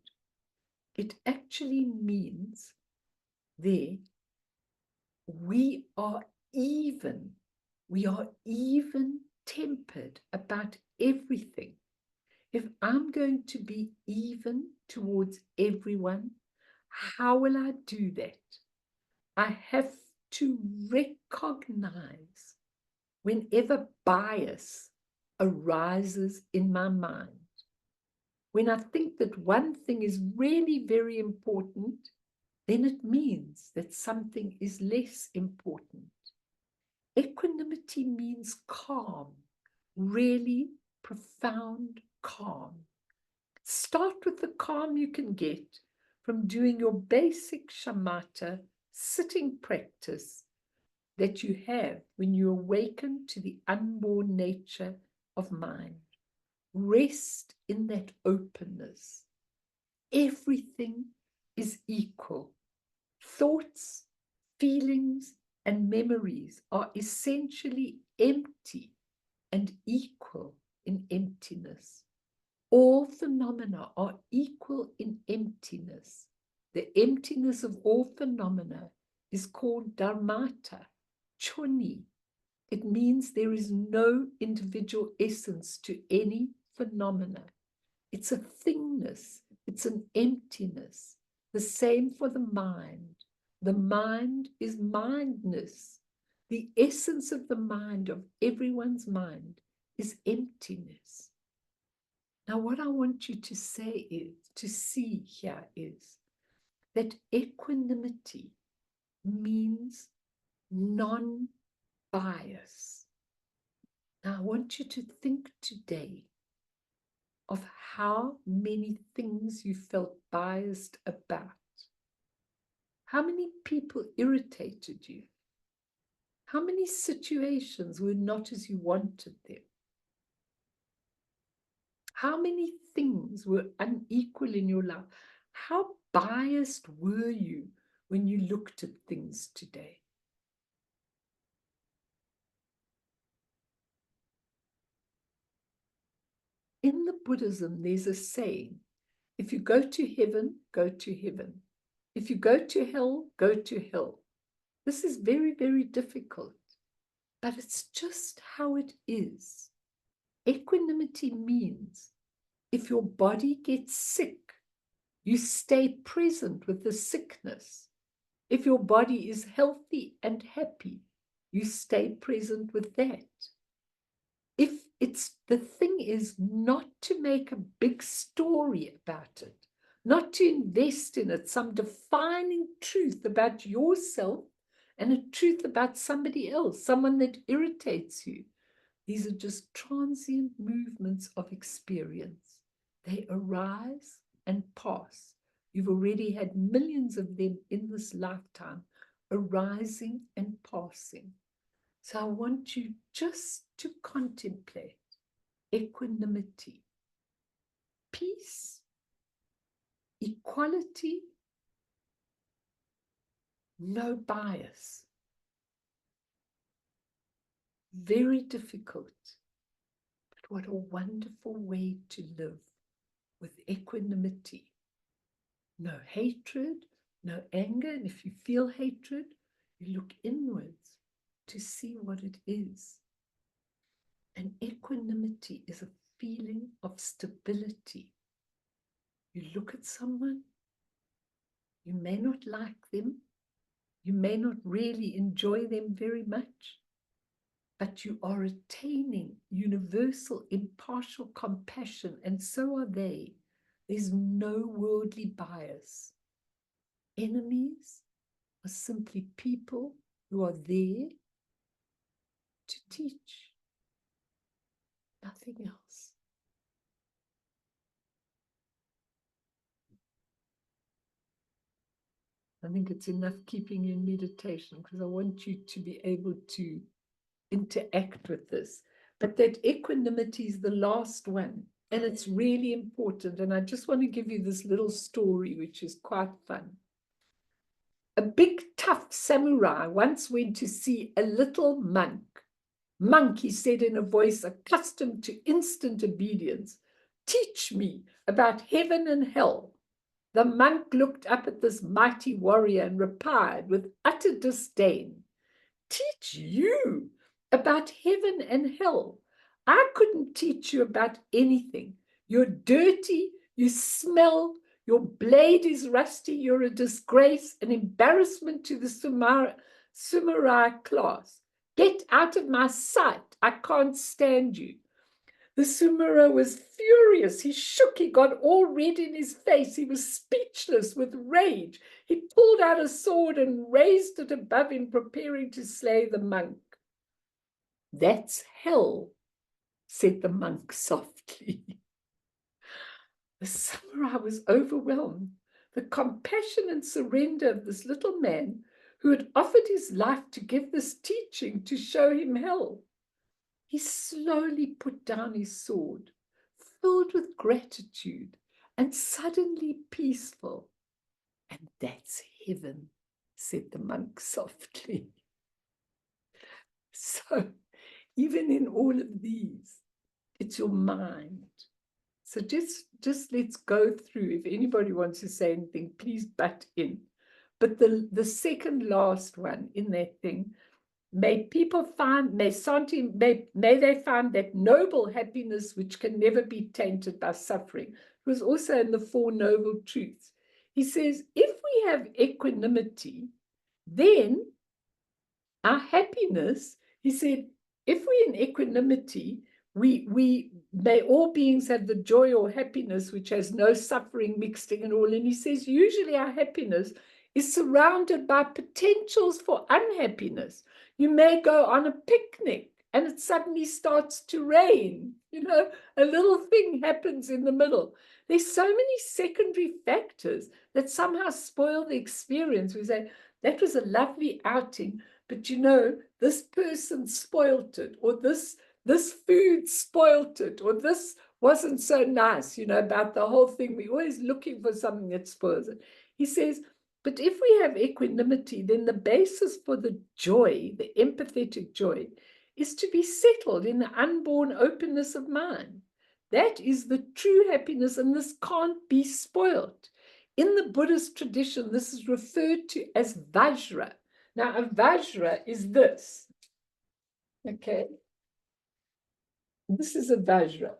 It actually means there we are even tempered about everything. If I'm going to be even towards everyone, how will I do that? I have to recognize whenever bias arises in my mind. When I think that one thing is really very important, then it means that something is less important. Equanimity means calm, really profound calm. Start with the calm you can get from doing your basic shamatha sitting practice that you have when you awaken to the unborn nature of mind. Rest in that openness. Everything is equal. Thoughts, feelings, and memories are essentially empty and equal in emptiness. All phenomena are equal in emptiness. The emptiness of all phenomena is called dharmata, choni. It means there is no individual essence to any phenomena. It's a thingness, it's an emptiness. The same for the mind. The mind is mindness. The essence of the mind, of everyone's mind, is emptiness. Now, what I want you to say is, to see here is that equanimity means non-bias. Now, I want you to think today of how many things you felt biased about. How many people irritated you? How many situations were not as you wanted them? How many things were unequal in your life? How biased were you when you looked at things today? In the Buddhism, there's a saying, if you go to heaven, go to heaven. If you go to hell, go to hell. This is very, very difficult, but it's just how it is. Equanimity means if your body gets sick, you stay present with the sickness. If your body is healthy and happy, you stay present with that. The thing is not to make a big story about it, not to invest in it, some defining truth about yourself and a truth about somebody else, someone that irritates you. These are just transient movements of experience. They arise and pass. You've already had millions of them in this lifetime arising and passing. So I want you just to contemplate equanimity, peace, equality, no bias. Very difficult, but what a wonderful way to live with equanimity. No hatred, no anger, and if you feel hatred, you look inwards to see what it is. And equanimity is a feeling of stability. You look at someone, you may not like them, you may not really enjoy them very much, but you are attaining universal impartial compassion, and so are they. There's no worldly bias. Enemies are simply people who are there to teach, nothing else. I think it's enough keeping you in meditation, because I want you to be able to interact with this. But that equanimity is the last one, and it's really important. And I just want to give you this little story, which is quite fun. A big, tough samurai once went to see a little monk. Monk, he said in a voice accustomed to instant obedience, teach me about heaven and hell. The monk looked up at this mighty warrior and replied with utter disdain, teach you about heaven and hell? I couldn't teach you about anything. You're dirty, you smell, your blade is rusty, you're a disgrace, an embarrassment to the samurai class. Get out of my sight, I can't stand you. The samurai was furious. He shook, he got all red in his face. He was speechless with rage. He pulled out a sword and raised it above him, preparing to slay the monk. That's hell, said the monk softly. The samurai was overwhelmed. The compassion and surrender of this little man who had offered his life to give this teaching to show him hell. He slowly put down his sword, filled with gratitude and suddenly peaceful. And that's heaven, said the monk softly. So even in all of these, it's your mind. So just let's go through. If anybody wants to say anything, please butt in. But the second last one in that thing, may people find, may they find that noble happiness which can never be tainted by suffering. It was also in the Four Noble Truths. He says, if we have equanimity, then our happiness, he said, if we're in equanimity, we may all beings have the joy or happiness which has no suffering mixed in and all. And he says, usually our happiness is surrounded by potentials for unhappiness. You may go on a picnic and it suddenly starts to rain. You know, a little thing happens in the middle. There's so many secondary factors that somehow spoil the experience. We say, that was a lovely outing, but you know, this person spoilt it, or this food spoilt it, or this wasn't so nice, you know, about the whole thing. We're always looking for something that spoils it. He says, but if we have equanimity, then the basis for the joy, the empathetic joy, is to be settled in the unborn openness of mind. That is the true happiness, and this can't be spoiled. In the Buddhist tradition, this is referred to as Vajra. Now, a Vajra is this. Okay. This is a Vajra.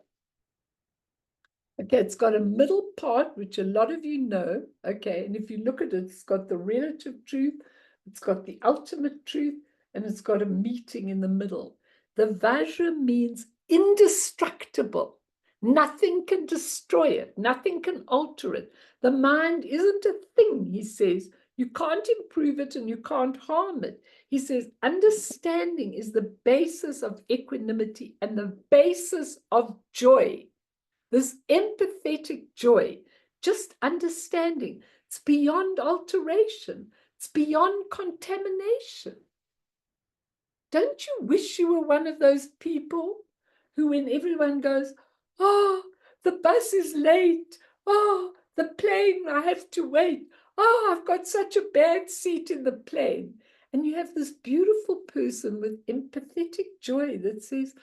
Okay, it's got a middle part, which a lot of you know. Okay, and if you look at it, it's got the relative truth, it's got the ultimate truth, and it's got a meeting in the middle. The Vajra means indestructible. Nothing can destroy it. Nothing can alter it. The mind isn't a thing, he says. You can't improve it and you can't harm it. He says, understanding is the basis of equanimity and the basis of joy. This empathetic joy, just understanding, it's beyond alteration. It's beyond contamination. Don't you wish you were one of those people who, when everyone goes, oh, the bus is late, oh, the plane, I have to wait, oh, I've got such a bad seat in the plane. And you have this beautiful person with empathetic joy that says,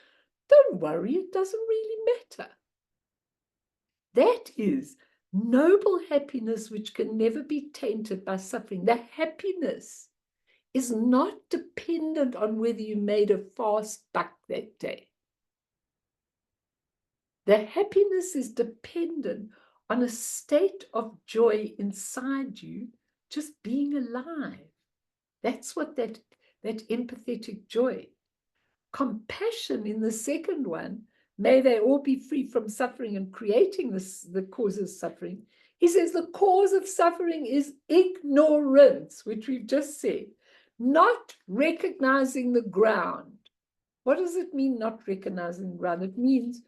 don't worry, it doesn't really matter. That is noble happiness which can never be tainted by suffering. The happiness is not dependent on whether you made a fast buck that day. The happiness is dependent on a state of joy inside you, just being alive. That's what that empathetic joy. Compassion in the second one, may they all be free from suffering and creating the cause of suffering. He says the cause of suffering is ignorance, which we've just said, not recognizing the ground. What does it mean, not recognizing the ground? It means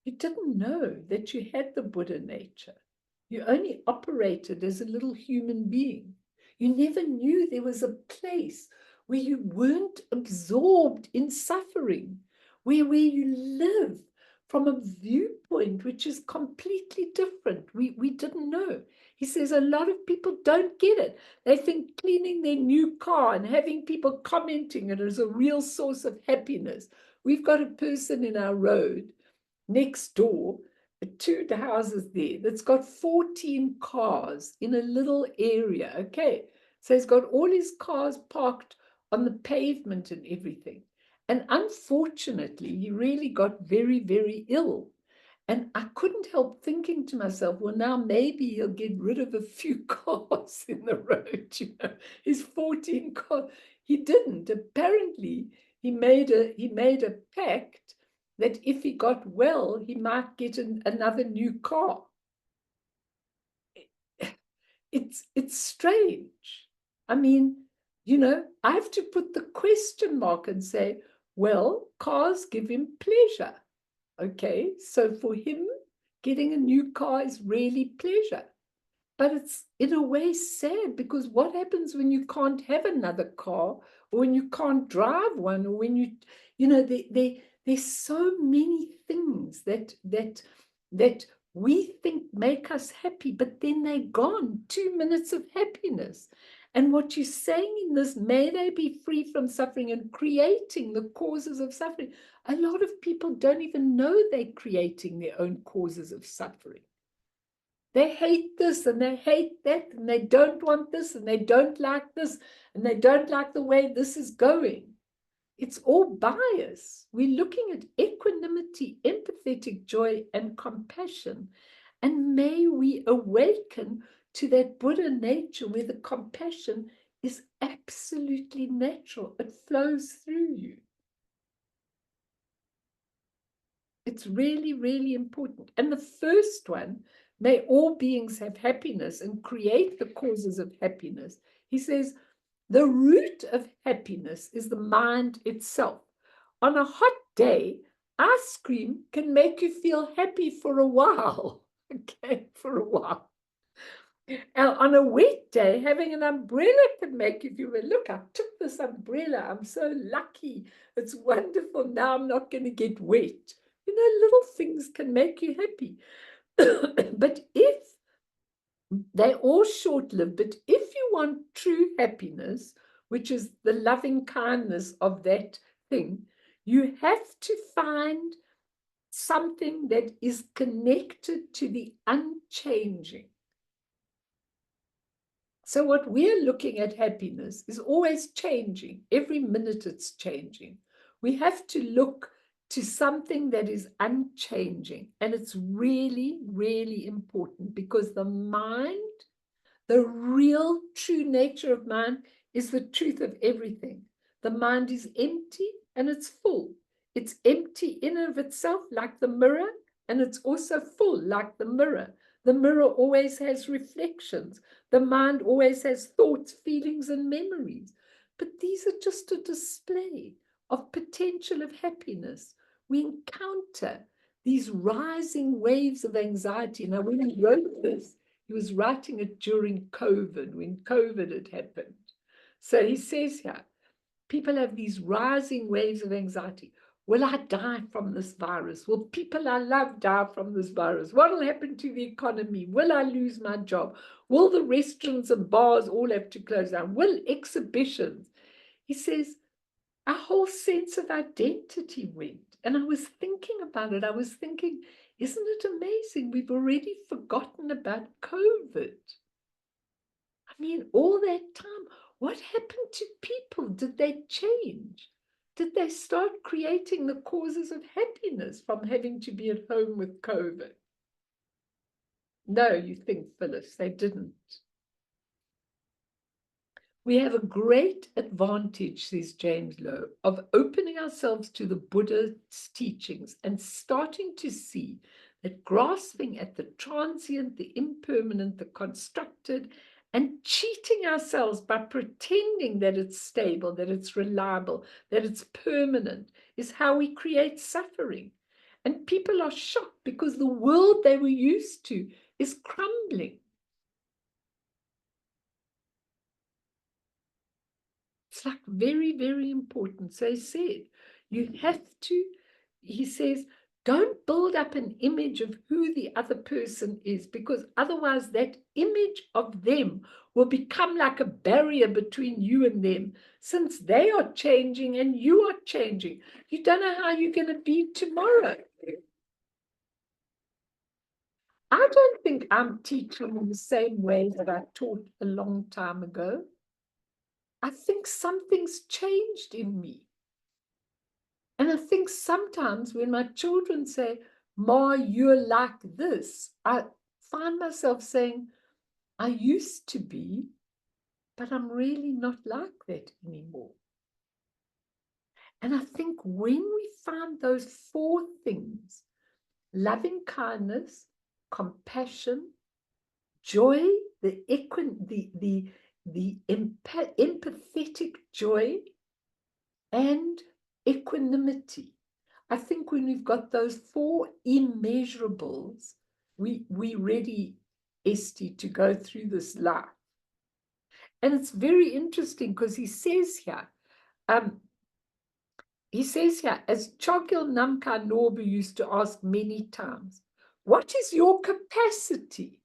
you didn't know that you had the Buddha nature. You only operated as a little human being. You never knew there was a place where you weren't absorbed in suffering, where you live from a viewpoint which is completely different. We didn't know. He says a lot of people don't get it. They think cleaning their new car and having people commenting it is a real source of happiness. We've got a person in our road next door, 2 houses there, that's got 14 cars in a little area, okay? So he's got all his cars parked on the pavement and everything. And unfortunately, he really got very, very ill. And I couldn't help thinking to myself, well, now maybe he'll get rid of a few cars in the road, you know, his 14 cars. He didn't. Apparently, he made a pact that if he got well, he might get another new car. It's strange. I mean, you know, I have to put the question mark and say, well, cars give him pleasure. Okay, so for him, getting a new car is really pleasure. But it's in a way sad, because what happens when you can't have another car, or when you can't drive one, or when you know, there's so many things that we think make us happy, but then they're gone. 2 minutes of happiness. And what you're saying in this, may they be free from suffering and creating the causes of suffering. A lot of people don't even know they're creating their own causes of suffering. They hate this and they hate that, and they don't want this and they don't like this, and they don't like the way this is going. It's all bias. We're looking at equanimity, empathetic joy, and compassion. And may we awaken to that Buddha nature where the compassion is absolutely natural. It flows through you. It's really, really important. And the first one, may all beings have happiness and create the causes of happiness. He says, the root of happiness is the mind itself. On a hot day, ice cream can make you feel happy for a while. Okay, for a while. On a wet day, having an umbrella can make you feel, well, look, I took this umbrella. I'm so lucky. It's wonderful. Now I'm not going to get wet. You know, little things can make you happy. But if they're all short-lived, but if you want true happiness, which is the loving kindness of that thing, you have to find something that is connected to the unchanging. So what we're looking at happiness is always changing. Every minute it's changing. We have to look to something that is unchanging. And it's really, really important, because the mind, the real true nature of mind, is the truth of everything. The mind is empty and it's full. It's empty in and of itself like the mirror, and it's also full like the mirror. The mirror always has reflections. The mind always has thoughts, feelings, and memories. But these are just a display of potential of happiness. We encounter these rising waves of anxiety. Now, when he wrote this, he was writing it during COVID, when COVID had happened. So he says here, people have these rising waves of anxiety. Will I die from this virus? Will people I love die from this virus? What will happen to the economy? Will I lose my job? Will the restaurants and bars all have to close down? Will exhibitions? He says, our whole sense of identity went. And I was thinking about it. I was thinking, isn't it amazing? We've already forgotten about COVID. I mean, all that time, what happened to people? Did they change? Did they start creating the causes of happiness from having to be at home with COVID? No, you think, Phyllis, they didn't. We have a great advantage, says James Lowe, of opening ourselves to the Buddha's teachings and starting to see that grasping at the transient, the impermanent, the constructed, and cheating ourselves by pretending that it's stable, that it's reliable, that it's permanent, is how we create suffering. And people are shocked because the world they were used to is crumbling. It's like very, very important. So he said, you have to, he says, don't build up an image of who the other person is, because otherwise that image of them will become like a barrier between you and them, since they are changing and you are changing. You don't know how you're going to be tomorrow. I don't think I'm teaching in the same way that I taught a long time ago. I think something's changed in me. And I think sometimes when my children say, Ma, you're like this, I find myself saying, I used to be, but I'm really not like that anymore. And I think when we find those four things, loving kindness, compassion, joy, the empathetic joy, and equanimity. I think when we've got those four immeasurables, we ready, Esty, to go through this life. And it's very interesting because he says here, as Chogyal Namkhai Norbu used to ask many times, what is your capacity?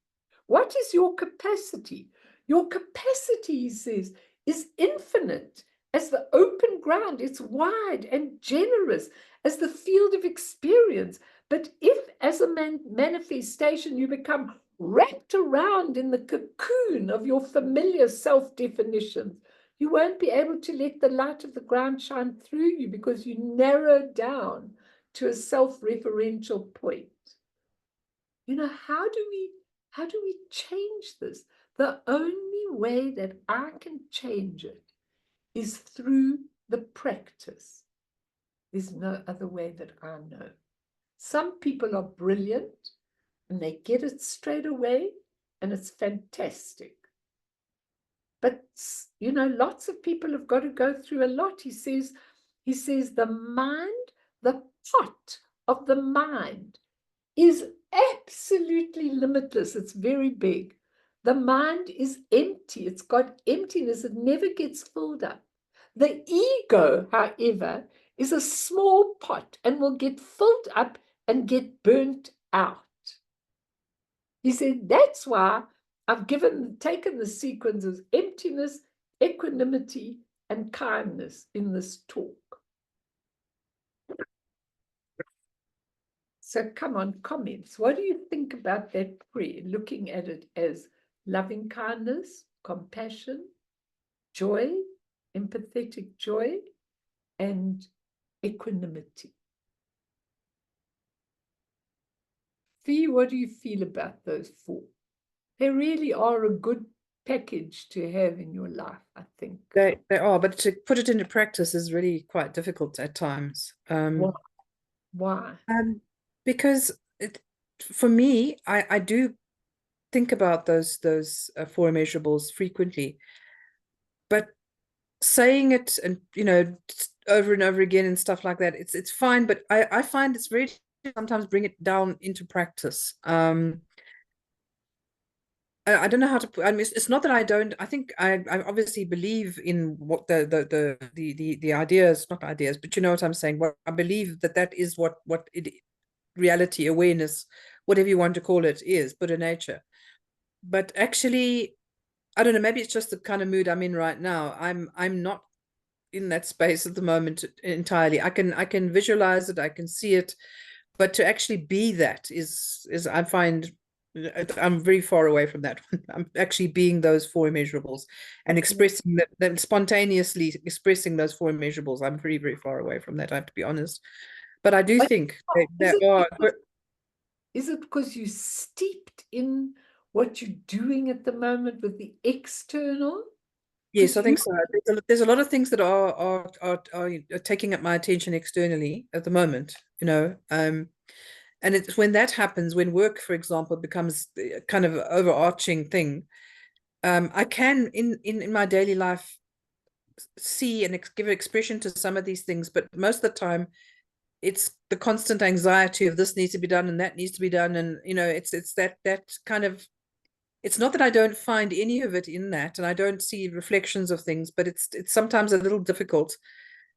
What is your capacity? Your capacity, he says, is infinite. As the open ground, it's wide and generous as the field of experience. But if, as a manifestation, you become wrapped around in the cocoon of your familiar self-definitions, you won't be able to let the light of the ground shine through you because you narrow down to a self-referential point. You know, how do we change this? The only way that I can change it is through the practice. There's no other way that I know. Some people are brilliant and they get it straight away and it's fantastic. But, you know, lots of people have got to go through a lot. He says the mind, the pot of the mind is absolutely limitless. It's very big. The mind is empty. It's got emptiness. It never gets filled up. The ego, however, is a small pot and will get filled up and get burnt out. He said, that's why I've taken the sequence of emptiness, equanimity, and kindness in this talk. So come on, comments. What do you think about that prayer, looking at it as loving kindness, compassion, joy, empathetic joy, and equanimity? Fee, what do you feel about those four? They really are a good package to have in your life, I think. They are, but to put it into practice is really quite difficult at times. Why? Because for me, I do think about those four immeasurables frequently, but saying it and over and over again and stuff like that, it's fine. But I find it's very sometimes bring it down into practice. I don't know how to put. I mean, it's not that I don't. I think I obviously believe in what the ideas, not ideas, but you know what I'm saying. What I believe that is what reality, awareness, whatever you want to call it, is Buddha nature. But actually, I don't know. Maybe it's just the kind of mood I'm in right now. I'm not in that space at the moment entirely. I can visualize it. I can see it, but to actually be that is I find. I'm very far away from that. I'm actually being those four immeasurables and expressing them spontaneously, expressing those four immeasurables. I'm very, very far away from that, I have to be honest. But I do think there are. Is it because you're steeped in what you're doing at the moment with the external? Yes, I think so. There's a lot of things that are taking up my attention externally at the moment, you know. And it's when that happens, when work, for example, becomes the kind of overarching thing, I can in my daily life see and give expression to some of these things, but most of the time it's the constant anxiety of this needs to be done and that needs to be done, and you know, it's that kind of, it's not that I don't find any of it in that and I don't see reflections of things, but it's sometimes a little difficult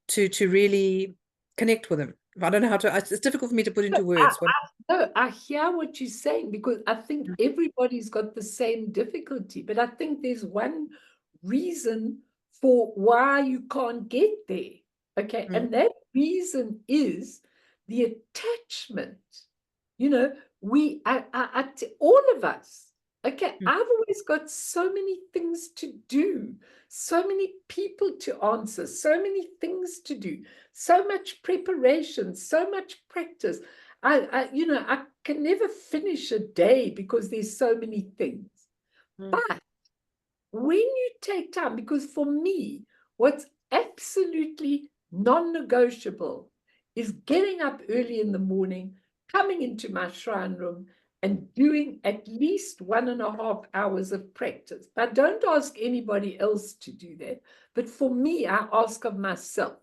to really connect with them. I don't know how to, it's difficult for me to put into words. No, I hear what you're saying, because I think everybody's got the same difficulty, but I think there's one reason for why you can't get there. Okay, and that reason is the attachment. You know, all of us. Okay, I've always got so many things to do, so many people to answer, so many things to do, so much preparation, so much practice. You know, I can never finish a day because there's so many things. But when you take time, because for me, what's absolutely non-negotiable is getting up early in the morning, coming into my shrine room and doing at least 1.5 hours of practice. But don't ask anybody else to do that. But for me, I ask of myself.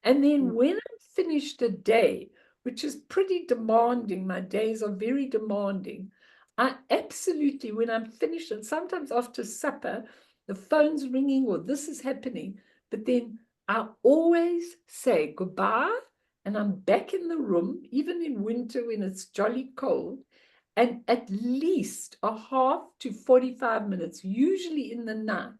And then when I'm finished a day, which is pretty demanding, my days are very demanding, I absolutely, when I'm finished, and sometimes after supper, the phone's ringing or this is happening, but then I always say goodbye and I'm back in the room, even in winter when it's jolly cold, and at least a half to 45 minutes, usually in the night,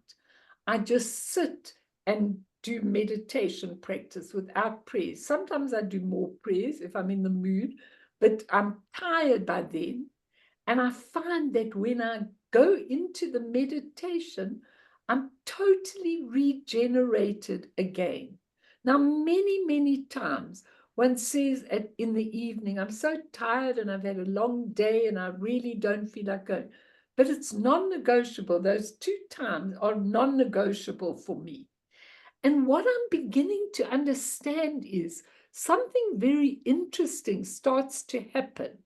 I just sit and do meditation practice without prayers. Sometimes I do more prayers if I'm in the mood, but I'm tired by then. And I find that when I go into the meditation, I'm totally regenerated again. Now, many, many times one says in the evening, I'm so tired and I've had a long day and I really don't feel like going. But it's non-negotiable. Those 2 times are non-negotiable for me. And what I'm beginning to understand is something very interesting starts to happen.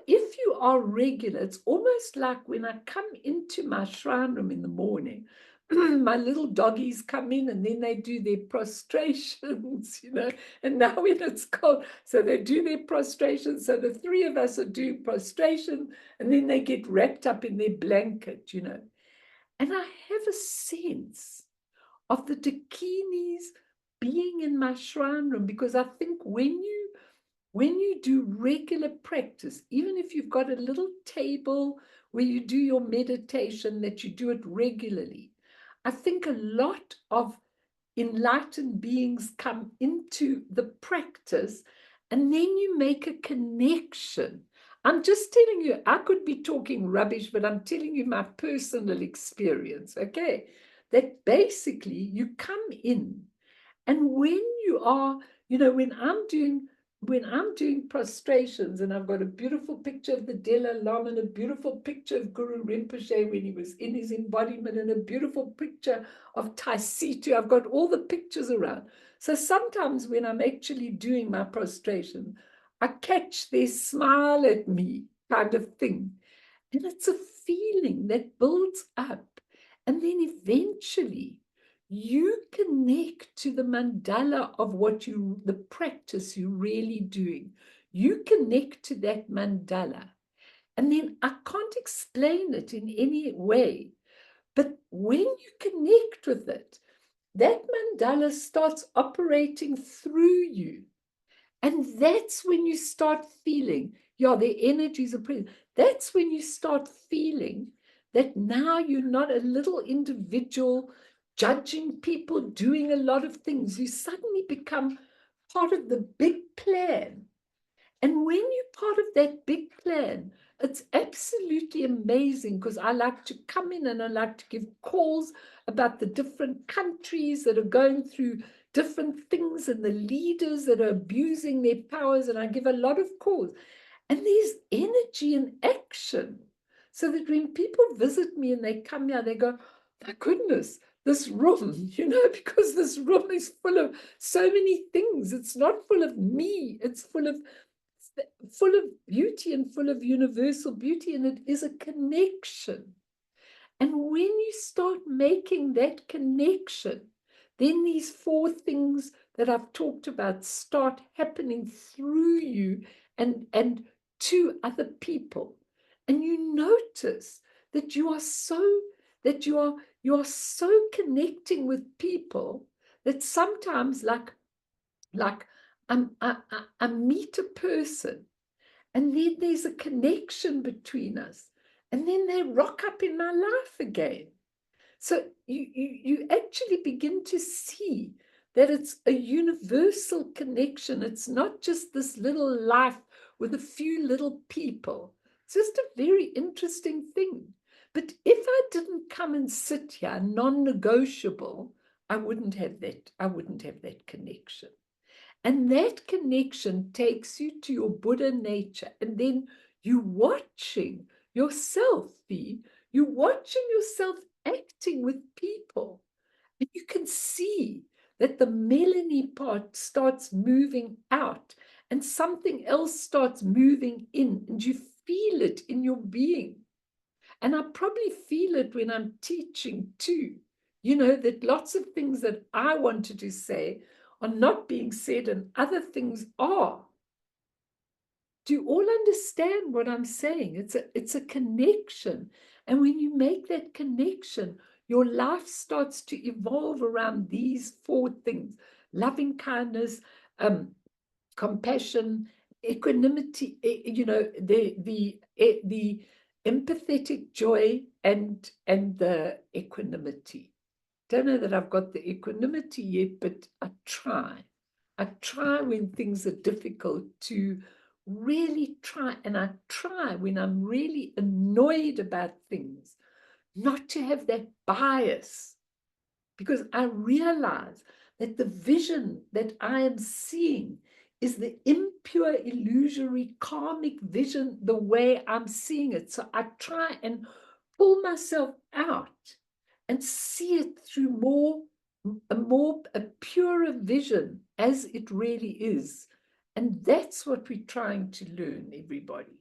If you are regular, it's almost like when I come into my shrine room in the morning, my little doggies come in and then they do their prostrations, you know, and now when it's cold, so they do their prostrations. So the 3 of us are doing prostration and then they get wrapped up in their blanket, you know. And I have a sense of the dakinis being in my shrine room, because I think when you do regular practice, even if you've got a little table where you do your meditation, that you do it regularly, I think a lot of enlightened beings come into the practice and then you make a connection. I'm just telling you, I could be talking rubbish, but I'm telling you my personal experience, okay? That basically you come in, and when you are, you know, when I'm doing prostrations, and I've got a beautiful picture of the Dalai Lama and a beautiful picture of Guru Rinpoche when he was in his embodiment, and a beautiful picture of Tai Situ. I've got all the pictures around. So sometimes when I'm actually doing my prostration, I catch their smile at me kind of thing. And it's a feeling that builds up. And then eventually you connect to the mandala of the practice you're really doing. You connect to that mandala. And then I can't explain it in any way. But when you connect with it, that mandala starts operating through you. And that's when you start feeling, yeah, the energies are present. That's when you start feeling that now you're not a little individual judging people, doing a lot of things. You suddenly become part of the big plan. And when you're part of that big plan, it's absolutely amazing, because I like to come in and I like to give calls about the different countries that are going through different things and the leaders that are abusing their powers. And I give a lot of calls. And there's energy and action. So that when people visit me and they come here, they go, my goodness, this room, because this room is full of so many things. It's not full of me. It's full of beauty and full of universal beauty, and it is a connection. And when you start making that connection, then these 4 things that I've talked about start happening through you and to other people. And you notice that you are so connecting with people that sometimes I meet a person, and then there's a connection between us, and then they rock up in my life again. So you actually begin to see that it's a universal connection. It's not just this little life with a few little people. It's just a very interesting thing. But if I didn't come and sit here, non-negotiable, I wouldn't have that connection. And that connection takes you to your Buddha nature. And then you're watching yourself, you're watching yourself acting with people. And you can see that the Melanie part starts moving out and something else starts moving in, and you feel it in your being. And I probably feel it when I'm teaching too, that lots of things that I wanted to say are not being said and other things are. Do you all understand what I'm saying? It's a connection. And when you make that connection, your life starts to evolve around these 4 things: loving kindness, compassion, equanimity, the empathetic joy, and the equanimity. Don't know that I've got the equanimity yet, but I try. I try when things are difficult to really try, and I try when I'm really annoyed about things, not to have that bias, because I realize that the vision that I am seeing is the impure, illusory, karmic vision, the way I'm seeing it. So I try and pull myself out and see it through a purer vision as it really is. And that's what we're trying to learn, everybody.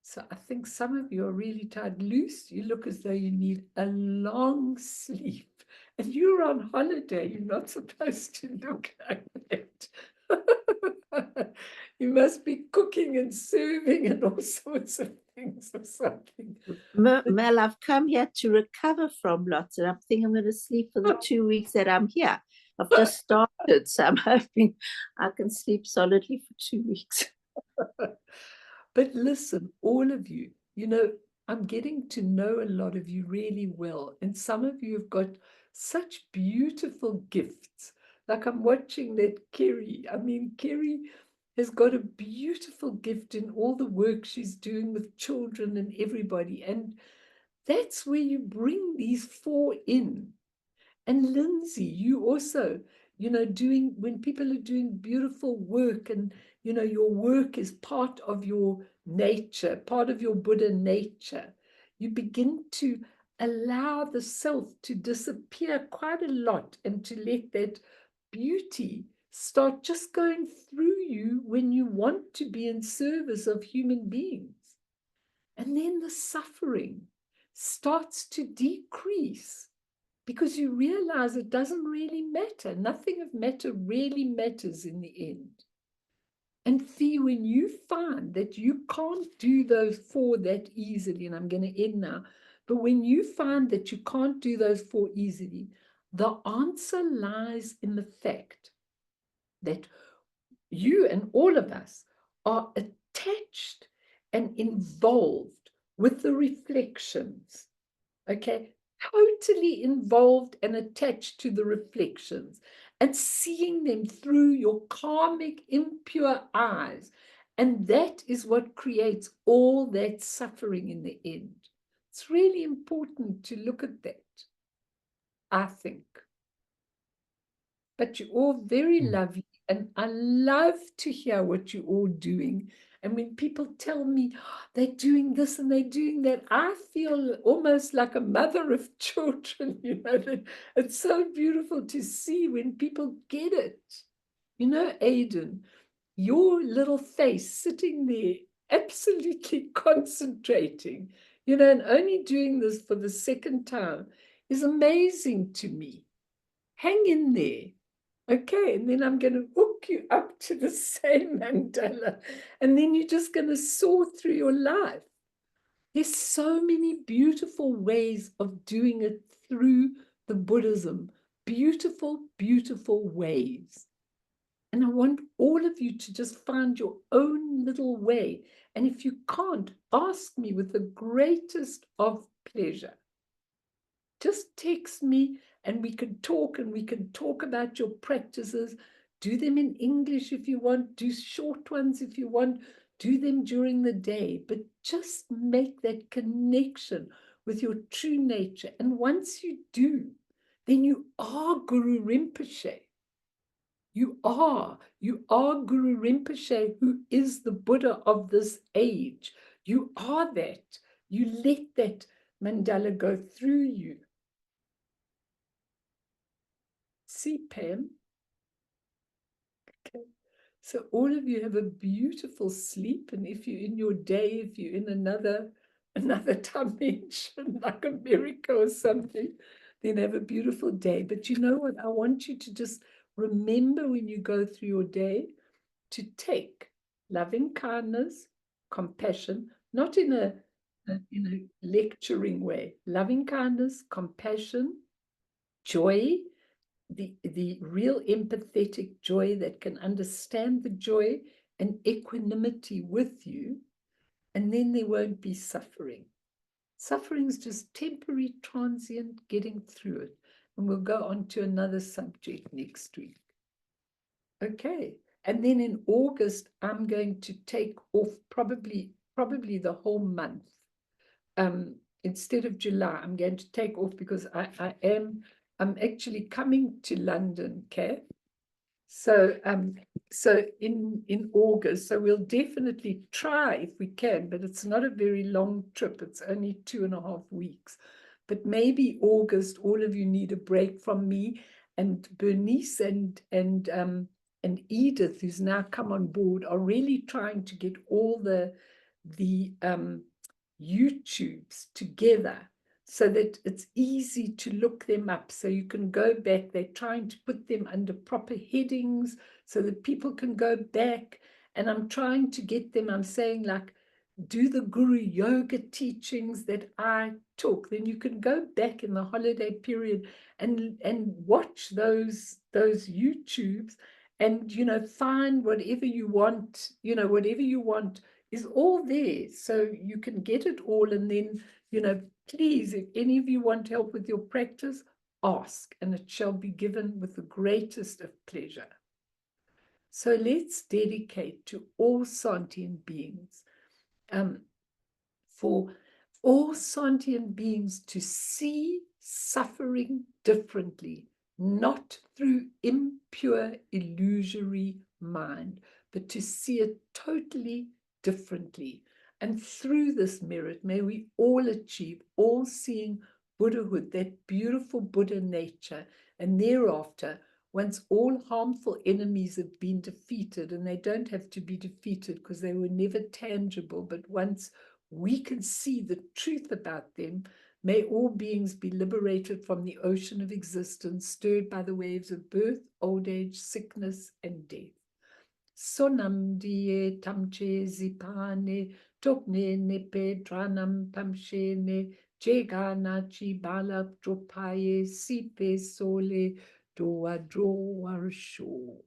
So I think some of you are really tired. Luce, you look as though you need a long sleep. And you're on holiday. You're not supposed to look like that. You must be cooking and serving and all sorts of things or something. Mel, I've come here to recover from lots, and I think I'm going to sleep for the 2 weeks that I'm here. I've just started, so I'm hoping I can sleep solidly for 2 weeks. But listen, all of you, I'm getting to know a lot of you really well. And some of you have got such beautiful gifts. Like I'm watching that Kerry. I mean, Kerry has got a beautiful gift in all the work she's doing with children and everybody. And that's where you bring these 4 in. And Lindsay, you also, when people are doing beautiful work, and, your work is part of your nature, part of your Buddha nature, you begin to allow the self to disappear quite a lot and to let that beauty start just going through you when you want to be in service of human beings. And then the suffering starts to decrease, because you realize it doesn't really matter. Nothing of matter really matters in the end. And see, when you find that you can't do those 4 that easily, and I'm going to end now, but when you find that you can't do those 4 easily, the answer lies in the fact that you and all of us are attached and involved with the reflections, okay? Totally involved and attached to the reflections and seeing them through your karmic, impure eyes. And that is what creates all that suffering in the end. It's really important to look at that, I think. But you're all very lovely, and I love to hear what you're all doing. And when people tell me, "Oh, they're doing this and they're doing that," I feel almost like a mother of children, you know, that it's so beautiful to see when people get it. You know, Aiden, your little face sitting there, absolutely concentrating, you know, and only doing this for the 2nd time is amazing to me. Hang in there. Okay, and then I'm going to hook you up to the same mandala, and then you're just going to soar through your life. There's so many beautiful ways of doing it through the Buddhism. Beautiful, beautiful ways. And I want all of you to just find your own little way. And if you can't, ask me with the greatest of pleasure. Just text me and we can talk, and we can talk about your practices. Do them in English if you want, do short ones if you want, do them during the day, but just make that connection with your true nature. And once you do, then you are Guru Rinpoche. You are Guru Rinpoche, who is the Buddha of this age. You are that. You let that mandala go through you. See, Pam? Okay. So all of you have a beautiful sleep. And if you're in your day, if you're in another dimension, like America or something, then have a beautiful day. But you know what? I want you to just remember when you go through your day to take loving kindness, compassion, not in a lecturing way, loving kindness, compassion, joy, the real empathetic joy that can understand the joy and equanimity with you, and then there won't be suffering. Suffering is just temporary, transient, getting through it. And we'll go on to another subject next week. Okay. And then in August, I'm going to take off probably the whole month. Instead of July, I'm going to take off because I'm actually coming to London, okay? So in August, so we'll definitely try if we can, but it's not a very long trip. It's only 2.5 weeks. But maybe August, all of you need a break from me, and Bernice and Edith, who's now come on board, are really trying to get all the YouTubes together so that it's easy to look them up, so you can go back. They're trying to put them under proper headings so that people can go back. And I'm trying to get them, I'm saying, like, do the Guru Yoga teachings that I took. Then you can go back in the holiday period and watch those YouTubes, and, you know, find whatever you want, whatever you want is all there. So you can get it all. And then, please, if any of you want help with your practice, ask, and it shall be given with the greatest of pleasure. So let's dedicate to all sentient beings, for all sentient beings to see suffering differently, not through impure, illusory mind, but to see it totally differently. And through this merit, may we all achieve all-seeing Buddhahood, that beautiful Buddha nature. And thereafter, once all harmful enemies have been defeated, and they don't have to be defeated because they were never tangible, but once we can see the truth about them, may all beings be liberated from the ocean of existence, stirred by the waves of birth, old age, sickness, and death. sonam die tamche zipane, tokne ne pedranam tamshene, jegana chibala dropaye, sipe sole, doa droa sho.